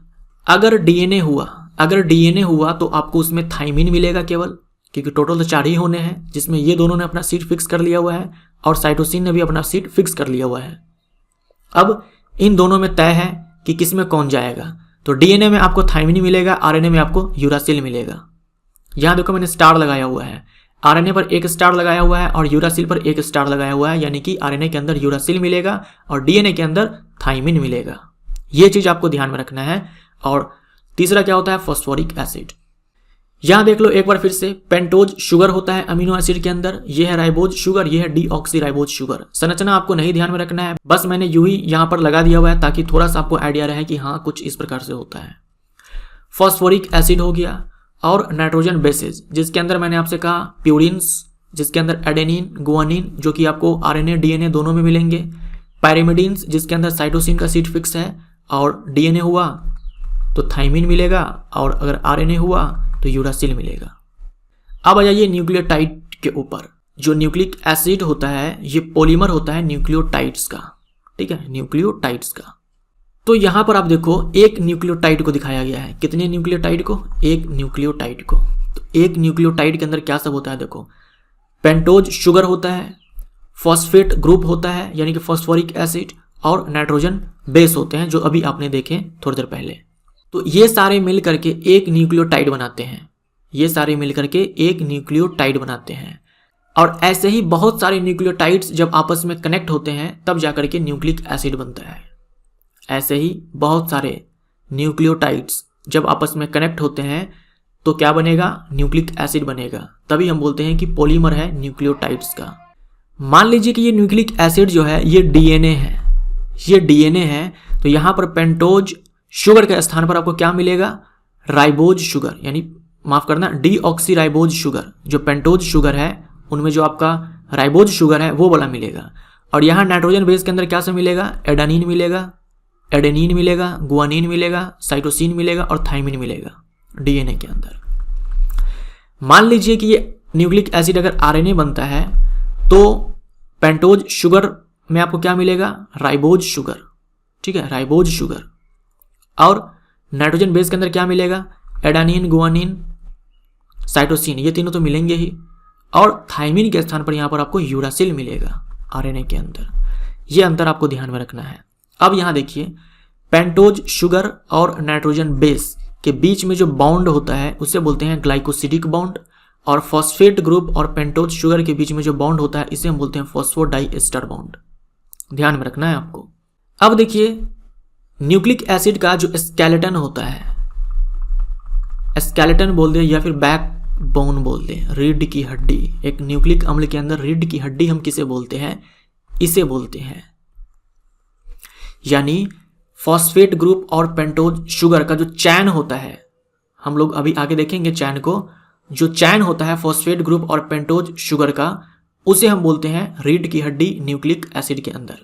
अगर डीएनए हुआ तो आपको उसमें थाइमिन मिलेगा केवल, क्योंकि टोटल तो 4 ही होने हैं, जिसमें ये दोनों ने अपना सीट फिक्स कर लिया हुआ है और साइटोसिन ने भी अपना सीट फिक्स कर लिया हुआ है। अब इन दोनों में तय है कि किस में कौन जाएगा। तो डीएनए में आपको थाइमिन मिलेगा, आरएनए में आपको यूरासिल मिलेगा। यहाँ देखो मैंने स्टार लगाया हुआ है, आरएनए पर 1 स्टार लगाया हुआ है और यूरासिल पर 1 स्टार लगाया हुआ है, यानी कि आरएनए के अंदर यूरासिल मिलेगा और डीएनए के अंदर थाइमिन मिलेगा। ये चीज आपको ध्यान में रखना है। और तीसरा क्या होता है? Phosphoric acid. यहां देख लो एक बार फिर से, पेंटोज शुगर होता है अमीनो एसिड के अंदर, ये है राइबोज शुगर, ये है डीऑक्सीराइबोज शुगर। संरचना आपको नहीं ध्यान में रखना है, बस मैंने यूं ही यहां पर लगा दिया हुआ है ताकि थोड़ा सा आपको आइडिया रहे कि हाँ कुछ इस प्रकार से होता है। फास्फोरिक एसिड हो गया, और नाइट्रोजन बेसिस जिसके अंदर मैंने आपसे कहा प्यूरिन्स, जिसके अंदर एडेनिन, गुआनिन जो कि आपको आरएनए डीएनए दोनों में मिलेंगे। पायरिमिडिन्स जिसके अंदर साइटोसिन का सीट फिक्स है, और डीएनए हुआ तो थाइमिन मिलेगा, और अगर आरएनए हुआ तो यूरासिल मिलेगा। अब आ जाइए न्यूक्लियोटाइड के ऊपर। जो न्यूक्लिक एसिड होता है ये पॉलीमर होता है न्यूक्लियोटाइड्स का, ठीक है, न्यूक्लियोटाइड्स का। तो यहां पर आप देखो एक न्यूक्लियोटाइड को दिखाया गया है। कितने न्यूक्लियोटाइड को? एक न्यूक्लियोटाइड को। तो एक न्यूक्लियोटाइड के अंदर क्या सब होता है देखो, पेंटोज शुगर होता है, फॉस्फेट ग्रुप होता है यानी कि फॉस्फोरिक एसिड, और नाइट्रोजन बेस होते हैं जो अभी आपने देखे थोड़ी देर पहले। तो ये सारे मिल करके एक न्यूक्लियोटाइड बनाते हैं, ये सारे मिल करके एक न्यूक्लियोटाइड बनाते हैं। और ऐसे ही बहुत सारे न्यूक्लियोटाइड्स जब आपस में कनेक्ट होते हैं तब जाकर के न्यूक्लिक एसिड बनता है। ऐसे ही बहुत सारे न्यूक्लियोटाइड्स जब आपस में कनेक्ट होते हैं तो क्या बनेगा? न्यूक्लिक एसिड बनेगा। तभी हम बोलते हैं कि पॉलीमर है न्यूक्लियोटाइड्स का। मान लीजिए कि ये न्यूक्लिक एसिड जो है ये डीएनए है, ये डीएनए है, तो यहाँ पर पेंटोज शुगर के स्थान पर आपको क्या मिलेगा, राइबोज शुगर, यानी माफ करना डीऑक्सी राइबोज शुगर। जो पेंटोज शुगर है उनमें जो आपका राइबोज शुगर है वो वाला मिलेगा। और यहाँ नाइट्रोजन बेस के अंदर क्या सब मिलेगा, एडानिन मिलेगा, एडेनिन मिलेगा, गुआनिन मिलेगा, साइटोसिन मिलेगा और थाइमिन मिलेगा डीएनए के अंदर। मान लीजिए कि ये न्यूक्लिक एसिड अगर आरएनए बनता है तो पेंटोज शुगर में आपको क्या मिलेगा, राइबोज शुगर, ठीक है, राइबोज शुगर। और नाइट्रोजन बेस के अंदर क्या मिलेगा, एडानिन, गुआनिन, साइटोसिन, ये तीनों तो मिलेंगे ही। और थाइमिन के स्थान पर यहाँ पर आपको यूरासिल मिलेगा आरएनए के अंदर। ये अंतर आपको ध्यान में रखना है। अब यहाँ देखिए, पेंटोज शुगर और नाइट्रोजन बेस के बीच में जो बॉन्ड होता है उसे बोलते हैं ग्लाइकोसिडिक बॉन्ड। और फॉस्फेट ग्रुप और पेंटोज शुगर के बीच में जो बॉन्ड होता है इसे हम बोलते हैं फॉस्फोडाइएस्टर बॉन्ड। ध्यान में रखना है आपको। अब देखिए, न्यूक्लिक एसिड का जो स्केलेटन होता है, स्केलेटन बोल दे या फिर बैक बोन बोल दे, रीढ़ की हड्डी, एक न्यूक्लिक अम्ल के अंदर रीढ़ की हड्डी हम किसे बोलते हैं, इसे बोलते हैं। यानी फॉस्फेट ग्रुप और पेंटोज शुगर का जो चैन होता है, हम लोग अभी आगे देखेंगे चैन को, जो चैन होता है फॉस्फेट ग्रुप और पेंटोज शुगर का, उसे हम बोलते हैं रीढ़ की हड्डी न्यूक्लिक एसिड के अंदर।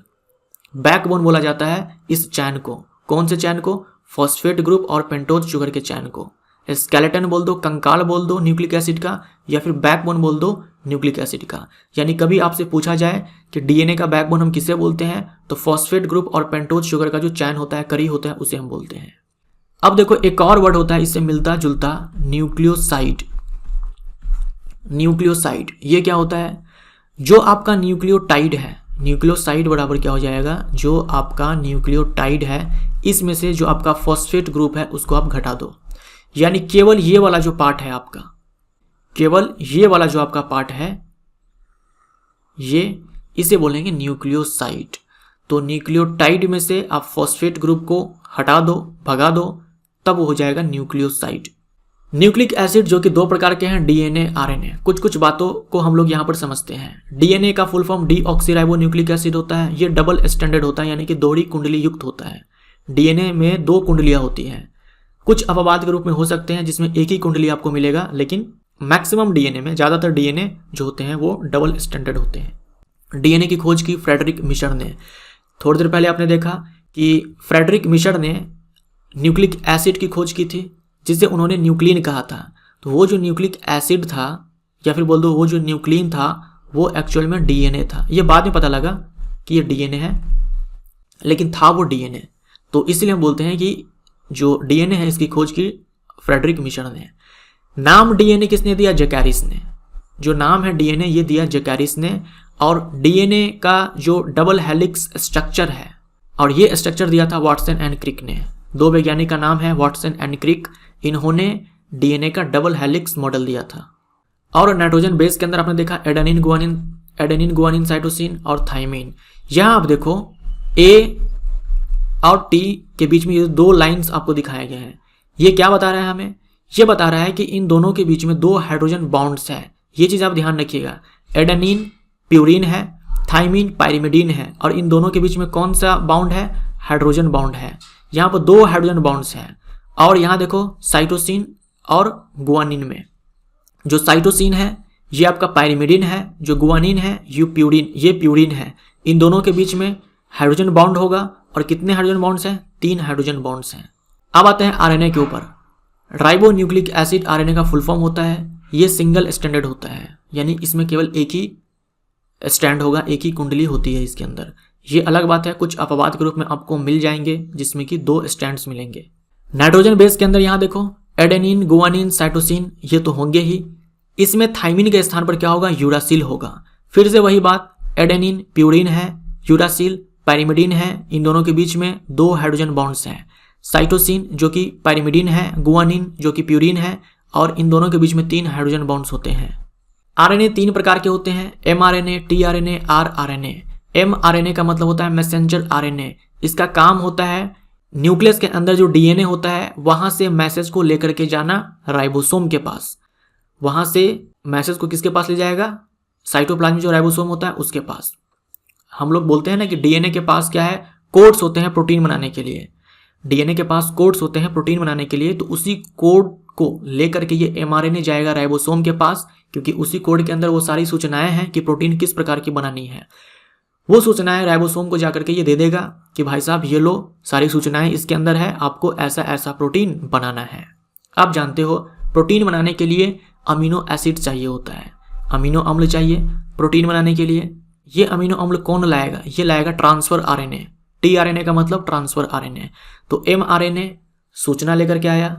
बैकबोन बोला जाता है इस चैन को। कौन से चैन को, फॉस्फेट ग्रुप और पेंटोज शुगर के चैन को। स्केलेटन बोल दो, कंकाल बोल दो न्यूक्लिक एसिड का, या फिर बैकबोन बोल दो न्यूक्लिक एसिड का। यानी कभी आपसे पूछा जाए कि डीएनए का बैकबोन हम किसे बोलते हैं, तो फॉस्फेट ग्रुप और पेंटोज शुगर का जो चैन होता है, कड़ी होता है, उसे हम बोलते हैं। अब देखो, एक और वर्ड होता है इससे मिलता जुलता, न्यूक्लियोसाइड। न्यूक्लियोसाइड ये क्या होता है, जो आपका न्यूक्लियोटाइड है, न्यूक्लियोसाइड बराबर क्या हो जाएगा, जो आपका न्यूक्लियोटाइड है इसमें से जो आपका फॉस्फेट ग्रुप है उसको आप घटा दो। यानी केवल ये वाला जो पार्ट है आपका, केवल ये वाला जो आपका पार्ट है, ये इसे बोलेंगे न्यूक्लियोसाइड। तो न्यूक्लियोटाइड में से आप फॉस्फेट ग्रुप को हटा दो, भगा दो, तब वो हो जाएगा न्यूक्लियोसाइड। न्यूक्लिक एसिड जो कि दो प्रकार के हैं, डीएनए, आरएनए। कुछ बातों को हम लोग यहाँ पर समझते हैं। डीएनए का full form deoxyribo nucleic acid होता है। ये डबल स्टैंडर्ड होता है, यानी कि दोहरी कुंडली युक्त होता है। डीएनए में 2 कुंडलियां होती हैं। कुछ अपवाद के रूप में हो सकते हैं जिसमें एक ही कुंडली आपको मिलेगा, लेकिन मैक्सिमम डीएनए में, ज़्यादातर डीएनए जो होते हैं वो डबल स्टैंडर्ड होते हैं। डीएनए की खोज की फ्रेडरिक मिशर ने। थोड़ी देर पहले आपने देखा कि फ्रेडरिक मिशर ने न्यूक्लिक एसिड की खोज की थी, जिसे उन्होंने न्यूक्लिन कहा था। तो वो जो न्यूक्लिक एसिड था, या फिर बोल दो वो जो न्यूक्लिन था, वो एक्चुअल में डीएनए था। ये बाद में पता लगा कि ये डीएनए है, लेकिन था वो डीएनए। तो इसलिए हम बोलते हैं कि जो डीएनए है इसकी खोज की फ्रेडरिक मिशर ने। नाम डीएनए किसने दिया, जैकारिस ने। जो नाम है डीएनए ये दिया जैकारिस ने। और डीएनए का जो डबल हेलिक्स स्ट्रक्चर है, और ये स्ट्रक्चर दिया था वाटसन एंड क्रिक ने। 2 वैज्ञानिक का नाम है वाटसन एंड क्रिक। इन्होंने डीएनए का डबल हेलिक्स मॉडल दिया था। और नाइट्रोजन बेस के अंदर आपने देखा एडेनिन गुआनिन साइटोसिन और थाइमिन। यहाँ आप देखो ए और टी के बीच में ये 2 लाइंस आपको दिखाए गए हैं। ये क्या बता रहा है हमें, ये बता रहा है कि इन दोनों के बीच में 2 हाइड्रोजन बॉन्ड्स हैं। ये चीज़ आप ध्यान रखिएगा। एडेनिन प्यूरिन है, थाइमिन पाइरिमिडीन है, और इन दोनों के बीच में कौन सा बॉन्ड है, हाइड्रोजन बॉन्ड है। यहाँ पर 2 हाइड्रोजन बॉन्ड्स हैं। और यहाँ देखो साइटोसिन और गुआनिन में, जो साइटोसिन है ये आपका पाइरिमिडीन है, जो गुआनिन है ये प्यूरिन है। इन दोनों के बीच में हाइड्रोजन बॉन्ड होगा। और कितने हाइड्रोजन बॉन्ड्स हैं, 3 हाइड्रोजन बॉन्ड्स हैं। अब आते हैं आरएनए के ऊपर। राइबो न्यूक्लिक एसिड आरएनए का फुल फॉर्म होता है। ये सिंगल स्टैंडर्ड होता है, यानी इसमें केवल एक ही स्टैंड होगा, एक ही कुंडली होती है इसके अंदर। ये अलग बात है, कुछ अपवाद के रूप में आपको मिल जाएंगे जिसमें कि 2 स्टैंड्स मिलेंगे। नाइट्रोजन बेस के अंदर यहाँ देखो एडेनिन गुआनिन साइटोसिन ये तो होंगे ही। इसमें थाइमिन के स्थान पर क्या होगा, यूरासिल होगा। फिर से वही बात, एडेनिन प्यूरिन है, यूरासिल पाइरिमिडीन है। इन दोनों के बीच में 2 हाइड्रोजन बॉन्ड्स हैं। साइटोसिन जो कि पाइरिमिडीन है, गुआनिन जो कि प्यूरिन है, और इन दोनों के बीच में 3 हाइड्रोजन बॉन्ड्स होते हैं। आरएनए 3 प्रकार के होते हैं, एमआरएनए, टीआरएनए, आरआरएनए। एमआरएनए का मतलब होता है मैसेंजर आरएनए। इसका काम होता है न्यूक्लियस के अंदर जो डीएनए होता है वहां से मैसेज को लेकर के जाना राइबोसोम के पास। वहां से मैसेज को किसके पास ले जाएगा, साइटोप्लाज्म जो राइबोसोम होता है उसके पास। हम लोग बोलते हैं ना कि डीएनए के पास क्या है, कोड्स होते हैं प्रोटीन बनाने के लिए। डीएनए के पास कोड्स होते हैं प्रोटीन बनाने के लिए, तो उसी कोड को लेकर के ये एमआरएनए जाएगा राइबोसोम के पास, क्योंकि उसी कोड के अंदर वो सारी सूचनाएं हैं कि प्रोटीन किस प्रकार की बनानी है। वो सूचनाएं राइबोसोम को जाकर के ये दे देगा कि भाई साहब ये लो, सारी सूचनाएं इसके अंदर है, आपको ऐसा ऐसा प्रोटीन बनाना है। आप जानते हो प्रोटीन बनाने के लिए अमीनो एसिड चाहिए होता है, अमीनो अम्ल चाहिए प्रोटीन बनाने के लिए। ये अमीनो अम्ल कौन लाएगा? ये लाएगा ट्रांसफर आरएनए। टीआरएनए का मतलब ट्रांसफर आरएनए। तो एमआरएनए सूचना लेकर के आया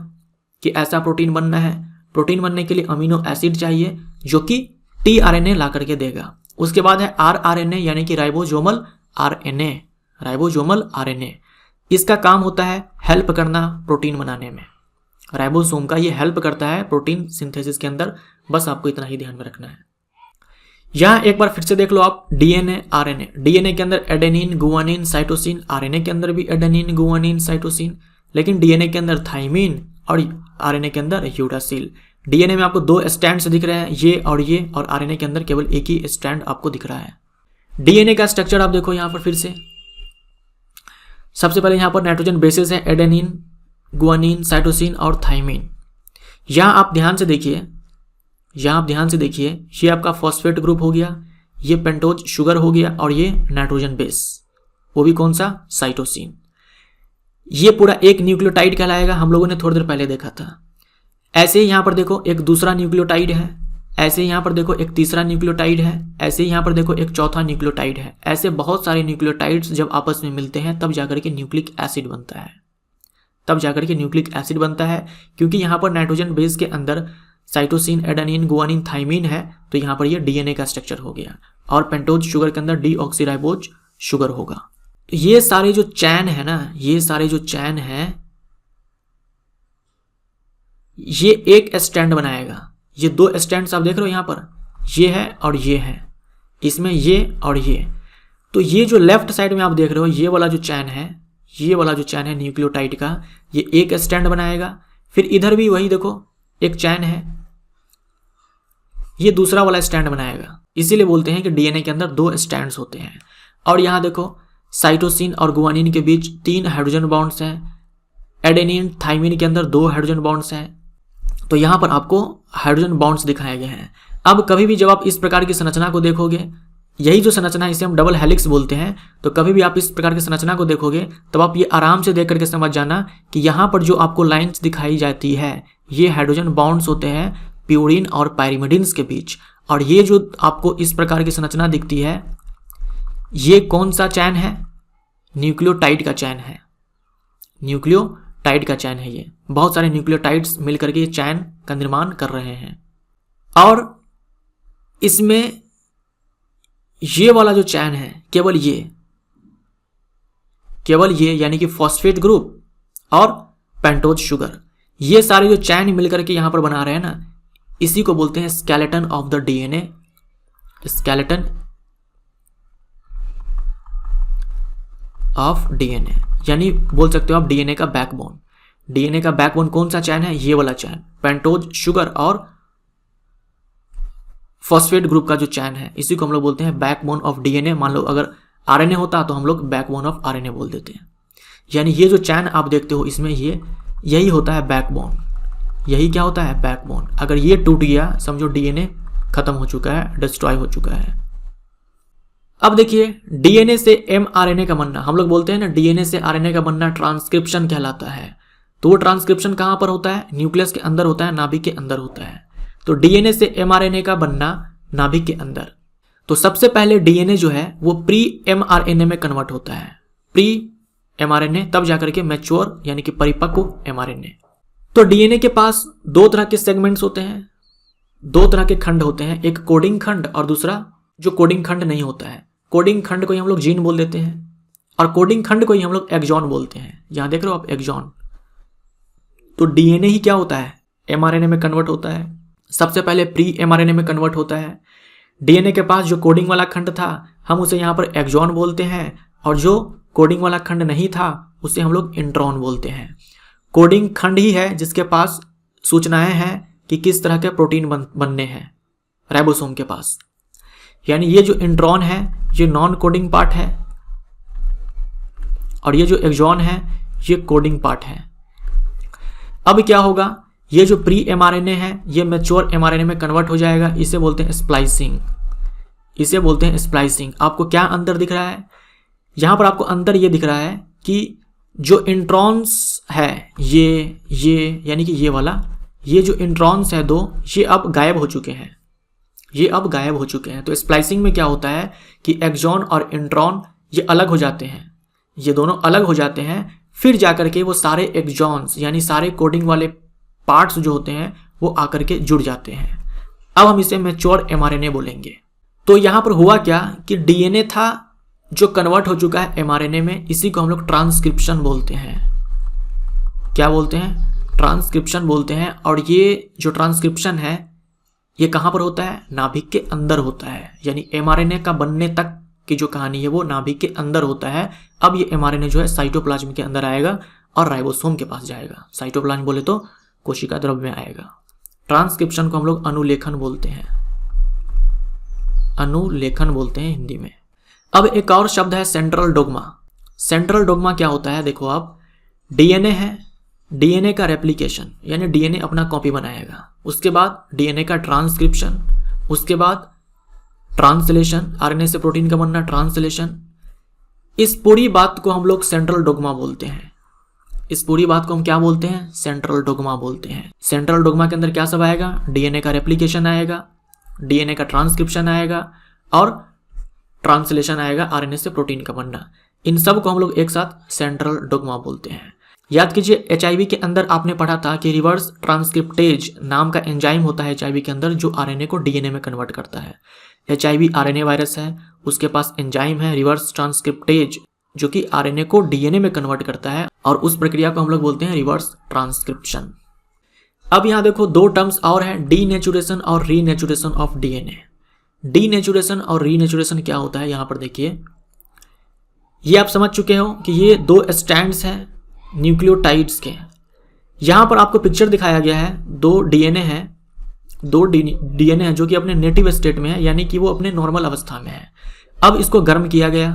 कि ऐसा प्रोटीन बनना है। प्रोटीन बनने के लिए अमीनो एसिड चाहिए जो कि टीआरएनए ला करके देगा। उसके बाद है आरआरएनए यानी कि राइबोसोमल आरएनए। राइबोसोमल आरएनए इसका काम होता है हेल्प करना प्रोटीन बनाने में। राइबोसोम का ये हेल्प करता है प्रोटीन सिंथेसिस के अंदर। बस आपको इतना ही ध्यान में रखना है। यहां एक बार फिर से देख लो आप डीएनए आरएनए। डीएनए के अंदर एडेनिन, गुआनिन, साइटोसिन। आरएनए के अंदर भी एडेनिन, गुआनिन, साइटोसिन। लेकिन डीएनए के अंदर थाइमिन और आरएनए के अंदर यूरासिल। डीएनए में आपको 2 स्टैंड्स दिख रहे हैं, ये, और आरएनए के अंदर केवल एक ही स्टैंड आपको दिख रहा है। डीएनए का स्ट्रक्चर आप देखो यहां पर फिर से। सबसे पहले यहां पर नाइट्रोजन बेसेस है, एडेनिन, गुआनिन, साइटोसिन और थाइमिन। यहां आप ध्यान से देखिए, ये आपका फॉस्फेट ग्रुप हो गया, ये पेंटोज शुगर हो गया, और ये नाइट्रोजन बेस, वो भी कौन सा? साइटोसिन। ये पूरा एक न्यूक्लियोटाइड कहलाएगा, हम लोगों ने थोड़ी देर पहले देखा था। ऐसे ही यहां पर देखो एक दूसरा न्यूक्लियोटाइड है, ऐसे ही यहां पर देखो एक तीसरा न्यूक्लियोटाइड है, ऐसे ही यहां पर देखो एक चौथा न्यूक्लियोटाइड है। ऐसे बहुत सारे न्यूक्लियोटाइड्स जब आपस में मिलते हैं तब जाकर के न्यूक्लिक एसिड बनता है। क्योंकि यहां पर नाइट्रोजन बेस के अंदर साइटोसिन, एडेनिन, गुआनिन, थाइमिन है, तो यहां पर ये डीएनए का स्ट्रक्चर हो गया। और पेंटोज शुगर के अंदर डीऑक्सीराइबोज शुगर होगा। तो ये सारे जो चैन है ना, ये एक स्टैंड बनाएगा। ये 2 स्टैंड्स आप देख रहे हो यहां पर, ये है और ये है, इसमें ये और ये। तो ये जो लेफ्ट साइड में आप देख रहे हो, ये वाला जो चैन है न्यूक्लियोटाइड का, ये एक स्टैंड बनाएगा। फिर इधर भी वही देखो एक चैन है, ये दूसरा वाला स्टैंड बनाएगा। इसीलिए बोलते हैं कि डीएनए के अंदर 2 स्टैंड्स होते हैं। और यहां देखो साइटोसिन और गुआनिन के बीच 3 हाइड्रोजन बॉन्ड्स हैं, एडेनिन, थाइमिन के अंदर 2 हाइड्रोजन बॉन्ड्स हैं। तो यहां पर आपको हाइड्रोजन बॉन्ड्स दिखाए गए हैं। अब कभी भी जब आप इस प्रकार की संरचना को देखोगे, यही जो संरचना है इसे हम डबल हेलिक्स बोलते हैं, तो कभी भी आप इस प्रकार की संरचना को देखोगे तब आप ये आराम से देख करके समझ जाना कि यहाँ पर जो आपको लाइंस दिखाई जाती है ये हाइड्रोजन बॉन्ड्स होते हैं प्यूरिन और पायरिमिडिन्स के बीच। और ये जो आपको इस प्रकार की संरचना दिखती है ये कौन सा चैन है? न्यूक्लियोटाइड का चैन है। ये बहुत सारे न्यूक्लियोटाइड्स मिलकर के ये चैन का निर्माण कर रहे हैं। और इसमें ये वाला जो चैन है केवल ये यानी कि फॉस्फेट ग्रुप और पेंटोज शुगर, ये सारे जो चैन मिलकर के यहां पर बना रहे हैं ना, इसी को बोलते हैं skeleton of the DNA. Skeleton of DNA यानी बोल सकते हो आप डीएनए का बैकबोन। डीएनए का बैकबोन कौन सा चैन है? ये वाला चैन, पेंटोज शुगर और फॉस्फेट ग्रुप का जो चैन है, इसी को हम लोग बोलते हैं बैकबोन ऑफ डीएनए। मान लो अगर आरएनए होता तो हम लोग बैकबोन ऑफ आरएनए बोल देते हैं। यानी ये जो चैन आप देखते हो इसमें यही होता है बैकबोन। यही क्या होता है? बैकबोन। अगर ये टूट गया समझो डीएनए खत्म हो चुका है, डिस्ट्रॉय हो चुका है। अब देखिए डीएनए से एमआरएनए का बनना, हम लोग बोलते हैं ना डीएनए से आरएनए का बनना ट्रांसक्रिप्शन कहलाता है। तो वो ट्रांसक्रिप्शन कहां पर होता है? न्यूक्लियस के अंदर होता है, नाभिक के अंदर होता है। तो डीएनए से एमआरएनए का बनना नाभिक के अंदर। तो सबसे पहले डीएनए जो है वो प्री एमआरएनए में कन्वर्ट होता है। प्री एमआरएनए तब जाकर के मैच्योर यानी कि परिपक्व एमआरएनए। तो डीएनए के पास 2 तरह के सेगमेंट्स होते हैं, 2 तरह के खंड होते हैं, एक कोडिंग खंड और दूसरा जो कोडिंग खंड नहीं होता है। कोडिंग खंड को ही हम लोग जीन बोल देते हैं और कोडिंग खंड को ही हम लोग एक्सॉन बोलते हैं। यहां देख रहे हो आप एक्सॉन। तो डीएनए ही क्या होता है? एमआरएनए में कन्वर्ट होता है। सबसे पहले प्री एमआरएनए में कन्वर्ट होता है। डीएनए के पास जो कोडिंग वाला खंड था हम उसे यहां पर एक्सॉन बोलते हैं, और जो कोडिंग वाला खंड नहीं था उसे हम लोग इंट्रॉन बोलते हैं। कोडिंग खंड ही है जिसके पास सूचनाएं हैं कि किस तरह के प्रोटीन बनने हैं राइबोसोम के पास। यानी ये जो इंट्रॉन है ये नॉन कोडिंग पार्ट है और ये जो एक्सॉन है ये कोडिंग पार्ट है। अब क्या होगा, ये जो प्री mRNA है ये मैच्योर mRNA में कन्वर्ट हो जाएगा, इसे बोलते हैं स्प्लाइसिंग, इसे बोलते हैं स्प्लाइसिंग। आपको क्या अंतर दिख रहा है, यहाँ पर आपको अंतर ये दिख रहा है कि जो इंट्रॉन्स है ये यानी कि ये वाला, ये जो इंट्रॉन्स है दो, ये अब गायब हो चुके हैं, ये अब गायब हो चुके हैं। तो स्प्लाइसिंग में क्या होता है कि एक्सॉन और इंट्रॉन ये अलग हो जाते हैं, ये दोनों अलग हो जाते हैं, फिर जाकर के वो सारे एक्सॉन्स यानी सारे कोडिंग वाले पार्ट्स जो होते हैं वो आकर के जुड़ जाते हैं। अब हम इसे मैच्योर mRNA बोलेंगे। तो यहाँ पर हुआ क्या कि डीएनए था जो कन्वर्ट हो चुका है mRNA में, इसी को हम लोग ट्रांसक्रिप्शन बोलते हैं। क्या बोलते हैं? ट्रांसक्रिप्शन बोलते हैं। और ये जो ट्रांसक्रिप्शन है ये कहाँ पर होता है? नाभिक के अंदर होता है। यानी mRNA का बनने तक की जो कहानी है वो नाभिक के अंदर होता है। अब ये mRNA जो है साइटोप्लाज्म के अंदर आएगा और राइबोसोम के पास जाएगा। साइटोप्लाज्म बोले तो कोशिका द्रव्य में आएगा। ट्रांसक्रिप्शन को हम लोग अनुलेखन बोलते हैं, अनुलेखन बोलते हैं हिंदी में। अब एक और शब्द है सेंट्रल डोग्मा। सेंट्रल डोग्मा क्या होता है? देखो आप, डीएनए है, डीएनए का रेप्लिकेशन यानी डीएनए अपना कॉपी बनाएगा, उसके बाद डीएनए का ट्रांसक्रिप्शन, उसके बाद ट्रांसलेशन, आरएनए से प्रोटीन का बनना, ट्रांसलेशन। इस पूरी बात को हम लोग सेंट्रल डोग्मा बोलते हैं। इस पूरी बात को हम क्या बोलते हैं? सेंट्रल डोग्मा बोलते हैं। सेंट्रल डोग्मा के अंदर क्या सब आएगा? डीएनए का रेप्लिकेशन आएगा, डीएनए का ट्रांसक्रिप्शन आएगा और ट्रांसलेशन आएगा, आरएनए से प्रोटीन का बनना। इन सब को हम लोग एक साथ सेंट्रल डोग्मा बोलते हैं। याद कीजिए, एचआईवी के अंदर आपने पढ़ा था कि रिवर्स ट्रांसक्रिप्टेज नाम का एंजाइम होता है एचआईवी के अंदर, जो आरएनए को डीएनए में कन्वर्ट करता है। एचआईवी आरएनए वायरस है, उसके पास एंजाइम है रिवर्स ट्रांसक्रिप्टेज, जो कि आरएनए को डीएनए में कन्वर्ट करता है, और उस प्रक्रिया को हम लोग बोलते हैं रिवर्स ट्रांसक्रिप्शन। अब यहाँ देखो दो टर्म्स और है, डीनेचुरेशन और रीनेचुरेशन ऑफ डीएनए। डीनेचुरेशन और रीनेचुरेशन क्या होता है? यहाँ पर देखिए, ये आप समझ चुके हो कि ये दो स्टैंड्स हैं न्यूक्लियोटाइड्स के। यहाँ पर आपको पिक्चर दिखाया गया है, दो डीएनए है, दो डीएनए है जो कि अपने नेटिव स्टेट में है, यानी कि वो अपने नॉर्मल अवस्था में है। अब इसको गर्म किया गया,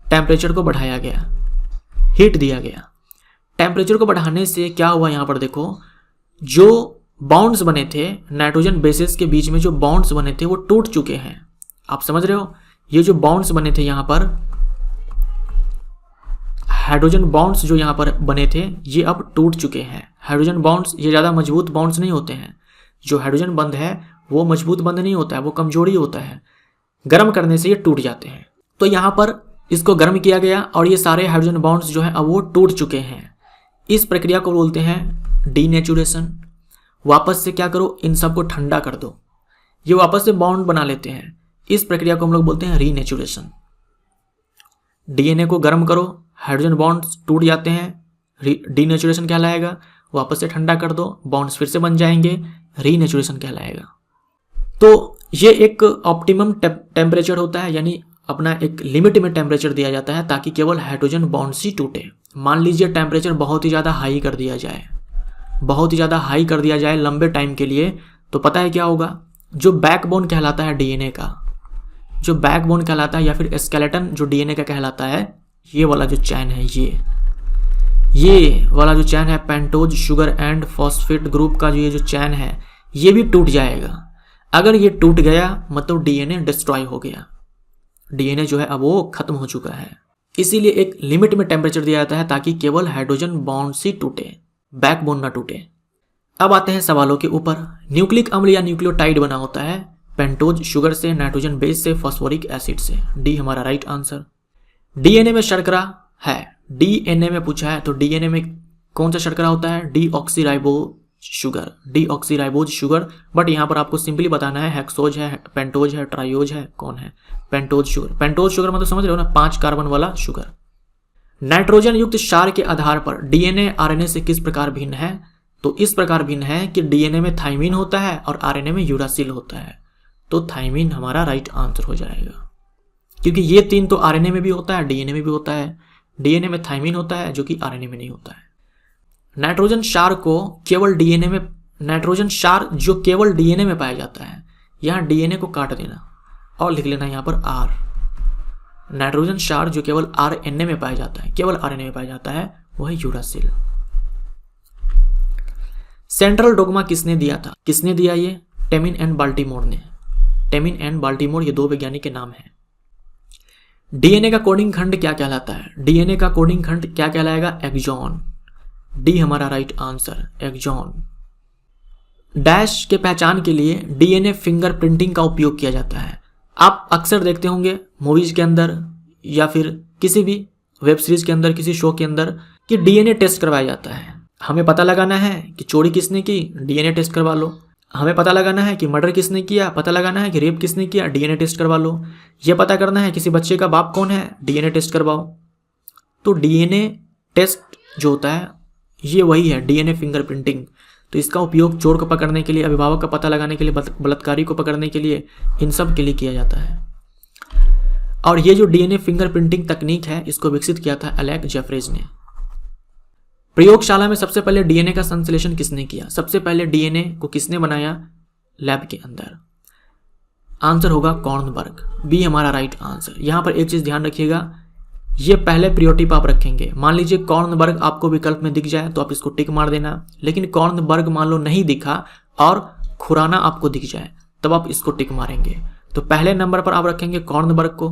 टेम्परेचर को बढ़ाया गया, हीट दिया गया। टेम्परेचर को बढ़ाने से क्या हुआ? यहाँ पर देखो, जो बॉन्ड्स बने थे नाइट्रोजन बेसेस के बीच में, जो बॉन्ड्स बने थे वो टूट चुके हैं। आप समझ रहे हो? ये जो बॉन्ड्स बने थे यहाँ पर, हाइड्रोजन बॉन्ड्स जो यहाँ पर बने थे ये अब टूट चुके हैं। हाइड्रोजन बॉन्ड्स ये ज़्यादा मजबूत बॉन्ड्स नहीं होते हैं। जो हाइड्रोजन बंध है वो मजबूत बंध नहीं होता है, वो कमजोरी होता है, गर्म करने से ये टूट जाते हैं। तो यहाँ पर इसको गर्म किया गया और ये सारे हाइड्रोजन बॉन्ड्स जो है अब वो टूट चुके हैं। इस प्रक्रिया को बोलते हैं डीनेचुरेशन। वापस से क्या करो? इन सब को ठंडा कर दो, ये वापस से बॉन्ड बना लेते हैं। इस प्रक्रिया को हम लोग बोलते हैं रीनेचुरेशन। डीएनए को गर्म करो, हाइड्रोजन बॉन्ड्स टूट जाते हैं, डीनेचुरेशन कहलाएगा। वापस से ठंडा कर दो, बॉन्ड्स फिर से बन जाएंगे, रीनेचुरेशन कहलाएगा। तो ये एक ऑप्टिमम टेम्परेचर होता है, यानी अपना एक लिमिट में टेम्परेचर दिया जाता है ताकि केवल हाइड्रोजन बॉन्ड्स ही टूटे। मान लीजिए टेम्परेचर बहुत ही ज़्यादा हाई कर दिया जाए, बहुत ही ज़्यादा हाई कर दिया जाए लंबे टाइम के लिए, तो पता है क्या होगा? जो बैकबोन कहलाता है डीएनए का, जो बैकबोन कहलाता है या फिर स्केलेटन जो डीएनए का कहलाता है, ये वाला जो चैन है, ये वाला जो चैन है pentose sugar and phosphate group का, जो ये जो चैन है ये भी टूट जाएगा। अगर ये टूट गया मतलब डीएनए डिस्ट्रॉय हो गया, डीएनए जो है अब वो खत्म हो चुका है। इसीलिए एक लिमिट में टेम्परेचर दिया जाता है ताकि केवल हाइड्रोजन बॉन्ड्स ही टूटे, बैकबोन ना टूटे। अब आते हैं सवालों के ऊपर। न्यूक्लिक अम्ल या न्यूक्लियोटाइड बना होता है पेंटोज शुगर से, नाइट्रोजन बेस से, फॉस्फोरिक एसिड से। डी हमारा राइट आंसर। डीएनए में शर्करा है, डीएनए में पूछा है तो डीएनए में कौन सा शर्करा होता है? Deoxyribose sugar, deoxyribose sugar. But यहाँ पर आपको सिंपली बताना है हेक्सोज है, पेंटोज है, ट्राइयोज है, कौन है? Pentose sugar. पेंटोज शुगर मतलब समझ रहे हो ना, 5 कार्बन वाला शुगर। नाइट्रोजन युक्त क्षार के आधार पर डीएनए आरएनए से किस प्रकार भिन्न है? तो इस प्रकार भिन्न है कि डीएनए में थाइमिन होता है और आरएनए में यूरासिल होता है। तो थाइमिन हमारा राइट आंसर हो जाएगा, क्योंकि ये 3 तो आरएनए में भी होता है, डीएनए में भी होता है। डीएनए में थाइमिन होता है जो कि आरएनए में नहीं होता है। नाइट्रोजन क्षार को केवल डीएनए में, नाइट्रोजन क्षार जो केवल डीएनए में पाया जाता है, यहाँ डीएनए को काट देना, और लिख लेना यहाँ पर आर। नाइट्रोजन क्षार जो केवल आरएनए में पाया जाता है, केवल आरएनए में पाया जाता है, वह है यूरासिल। सेंट्रल डोग्मा किसने दिया था? किसने दिया ये? टेमिन एंड बाल्टीमोर ने। टेमिन एंड बाल्टीमोर ये दो वैज्ञानिक के नाम हैं। डीएनए का कोडिंग खंड क्या कहलाता है? डीएनए का कोडिंग खंड क्या कहलाएगा? एक्सॉन। डी हमारा राइट आंसर, एक्सॉन। डैश के पहचान के लिए डीएनए फिंगरप्रिंटिंग का उपयोग किया जाता है। आप अक्सर देखते होंगे मूवीज के अंदर या फिर किसी भी वेब सीरीज के अंदर, किसी शो के अंदर कि डीएनए टेस्ट करवाया जाता है। हमें पता लगाना है कि चोरी किसने की, डीएनए टेस्ट करवा लो। हमें पता लगाना है कि मर्डर किसने किया, पता लगाना है कि रेप किसने किया, डीएनए टेस्ट करवा लो। ये पता करना है किसी बच्चे का बाप कौन है, डीएनए टेस्ट करवाओ। तो डीएनए टेस्ट जो होता है ये वही है, डीएनए फिंगरप्रिंटिंग। तो इसका उपयोग चोर को पकड़ने के लिए, अभिभावक का पता लगाने के लिए, बलात्कारी को पकड़ने के लिए, इन सब के लिए किया जाता है। और ये जो डीएनए फिंगरप्रिंटिंग तकनीक है इसको विकसित किया था एलेक जेफरीज ने। प्रयोगशाला में सबसे पहले डीएनए का संश्लेषण किसने किया? सबसे पहले डीएनए को किसने बनाया लैब के अंदर? आंसर होगा कॉर्नबर्ग। बी हमारा राइट आंसर। यहां पर एक चीज ध्यान रखिएगा, ये पहले प्रियोरिटी आप रखेंगे। मान लीजिए कॉर्नबर्ग आपको विकल्प में दिख जाए तो आप इसको टिक मार देना, लेकिन कॉर्नबर्ग मान लो नहीं दिखा और खुराना आपको दिख जाए तब आप इसको टिक मारेंगे। तो पहले नंबर पर आप रखेंगे कॉर्नबर्ग को।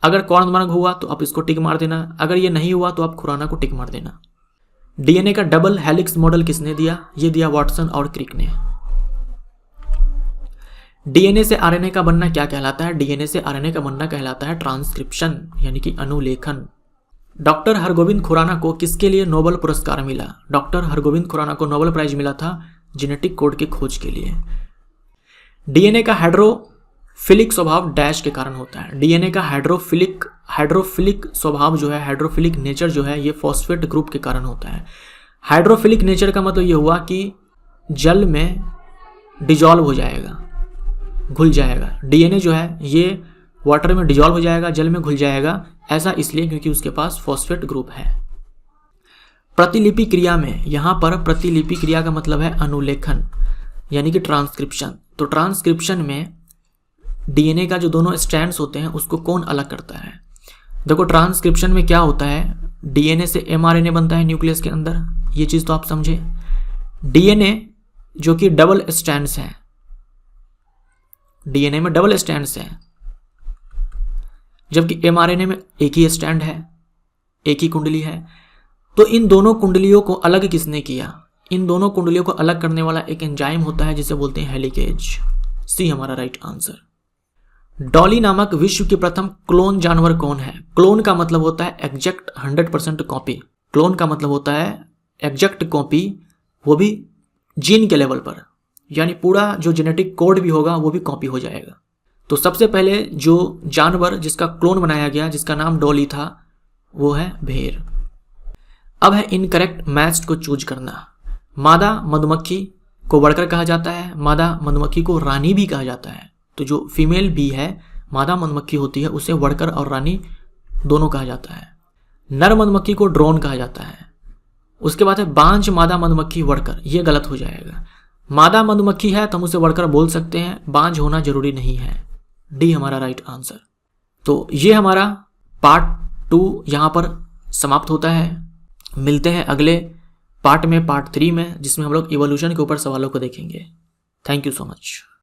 अगर कॉर्नबर्ग हुआ तो आप इसको टिक मार देना, अगर ये नहीं हुआ तो आप खुराना को टिक मार देना। डीएनए का डबल हेलिक्स मॉडल किसने दिया? ये दिया वाटसन और क्रिक ने। डीएनए से आरएनए का बनना क्या कहलाता है? डीएनए से आरएनए का बनना कहलाता है ट्रांसक्रिप्शन, यानी कि अनुलेखन। डॉक्टर हरगोविंद खुराना को किसके लिए नोबेल पुरस्कार मिला? डॉक्टर हरगोविंद खुराना को नोबेल प्राइज मिला था जेनेटिक कोड की खोज के लिए। डीएनए का हाइड्रोफिलिक स्वभाव डैश के कारण होता है। डीएनए का हाइड्रोफिलिक स्वभाव जो है, हाइड्रोफिलिक नेचर जो है, ये फॉस्फेट ग्रुप के कारण होता है। हाइड्रोफिलिक नेचर का मतलब ये हुआ कि जल में डिजॉल्व हो जाएगा, घुल जाएगा। डीएनए जो है ये वाटर में डिजॉल्व हो जाएगा, जल में घुल जाएगा। ऐसा इसलिए क्योंकि उसके पास फॉस्फेट ग्रुप है। प्रतिलिपि क्रिया में, यहां पर प्रतिलिपि क्रिया का मतलब है अनुलेखन, यानी कि ट्रांसक्रिप्शन। तो ट्रांसक्रिप्शन में डीएनए का जो दोनों स्ट्रैंड्स होते हैं उसको कौन अलग करता है? देखो ट्रांसक्रिप्शन में क्या होता है, डीएनए से एमआरएनए बनता है न्यूक्लियस के अंदर, ये चीज तो आप समझे। डीएनए जो कि डबल स्ट्रैंड्स हैं, डीएनए में डबल स्ट्रैंड्स हैं, जबकि एमआरएनए में एक ही स्ट्रैंड है, एक ही कुंडली है। तो इन दोनों कुंडलियों को अलग किसने किया? इन दोनों कुंडलियों को अलग करने वाला एक एंजाइम होता है जिसे बोलते हैं हेलिकेज। सी हमारा राइट आंसर। डॉली नामक विश्व के प्रथम क्लोन जानवर कौन है? क्लोन का मतलब होता है एग्जैक्ट 100% कॉपी। क्लोन का मतलब होता है एग्जैक्ट कॉपी, वो भी जीन के लेवल पर, यानी पूरा जो जेनेटिक कोड भी होगा वो भी कॉपी हो जाएगा। तो सबसे पहले जो जानवर जिसका क्लोन बनाया गया, जिसका नाम डॉली था, वो है भेड़। अब है इनकरेक्ट मैच को चूज करना। मादा मधुमक्खी को वर्कर कहा जाता है, मादा मधुमक्खी को रानी भी कहा जाता है। तो जो फीमेल बी है, मादा मधुमक्खी होती है, उसे वर्कर और रानी दोनों कहा जाता है। नर मधुमक्खी को ड्रोन कहा जाता है। उसके बाद है बांझ मादा मधुमक्खी वर्कर, ये गलत हो जाएगा। मादा मधुमक्खी है तो हम उसे वर्कर बोल सकते हैं, बांझ होना जरूरी नहीं है। डी हमारा राइट आंसर। तो ये हमारा पार्ट 2 यहाँ पर समाप्त होता है। मिलते हैं अगले पार्ट में, पार्ट 3 में, जिसमें हम लोग इवोल्यूशन के ऊपर सवालों को देखेंगे। Thank you so much.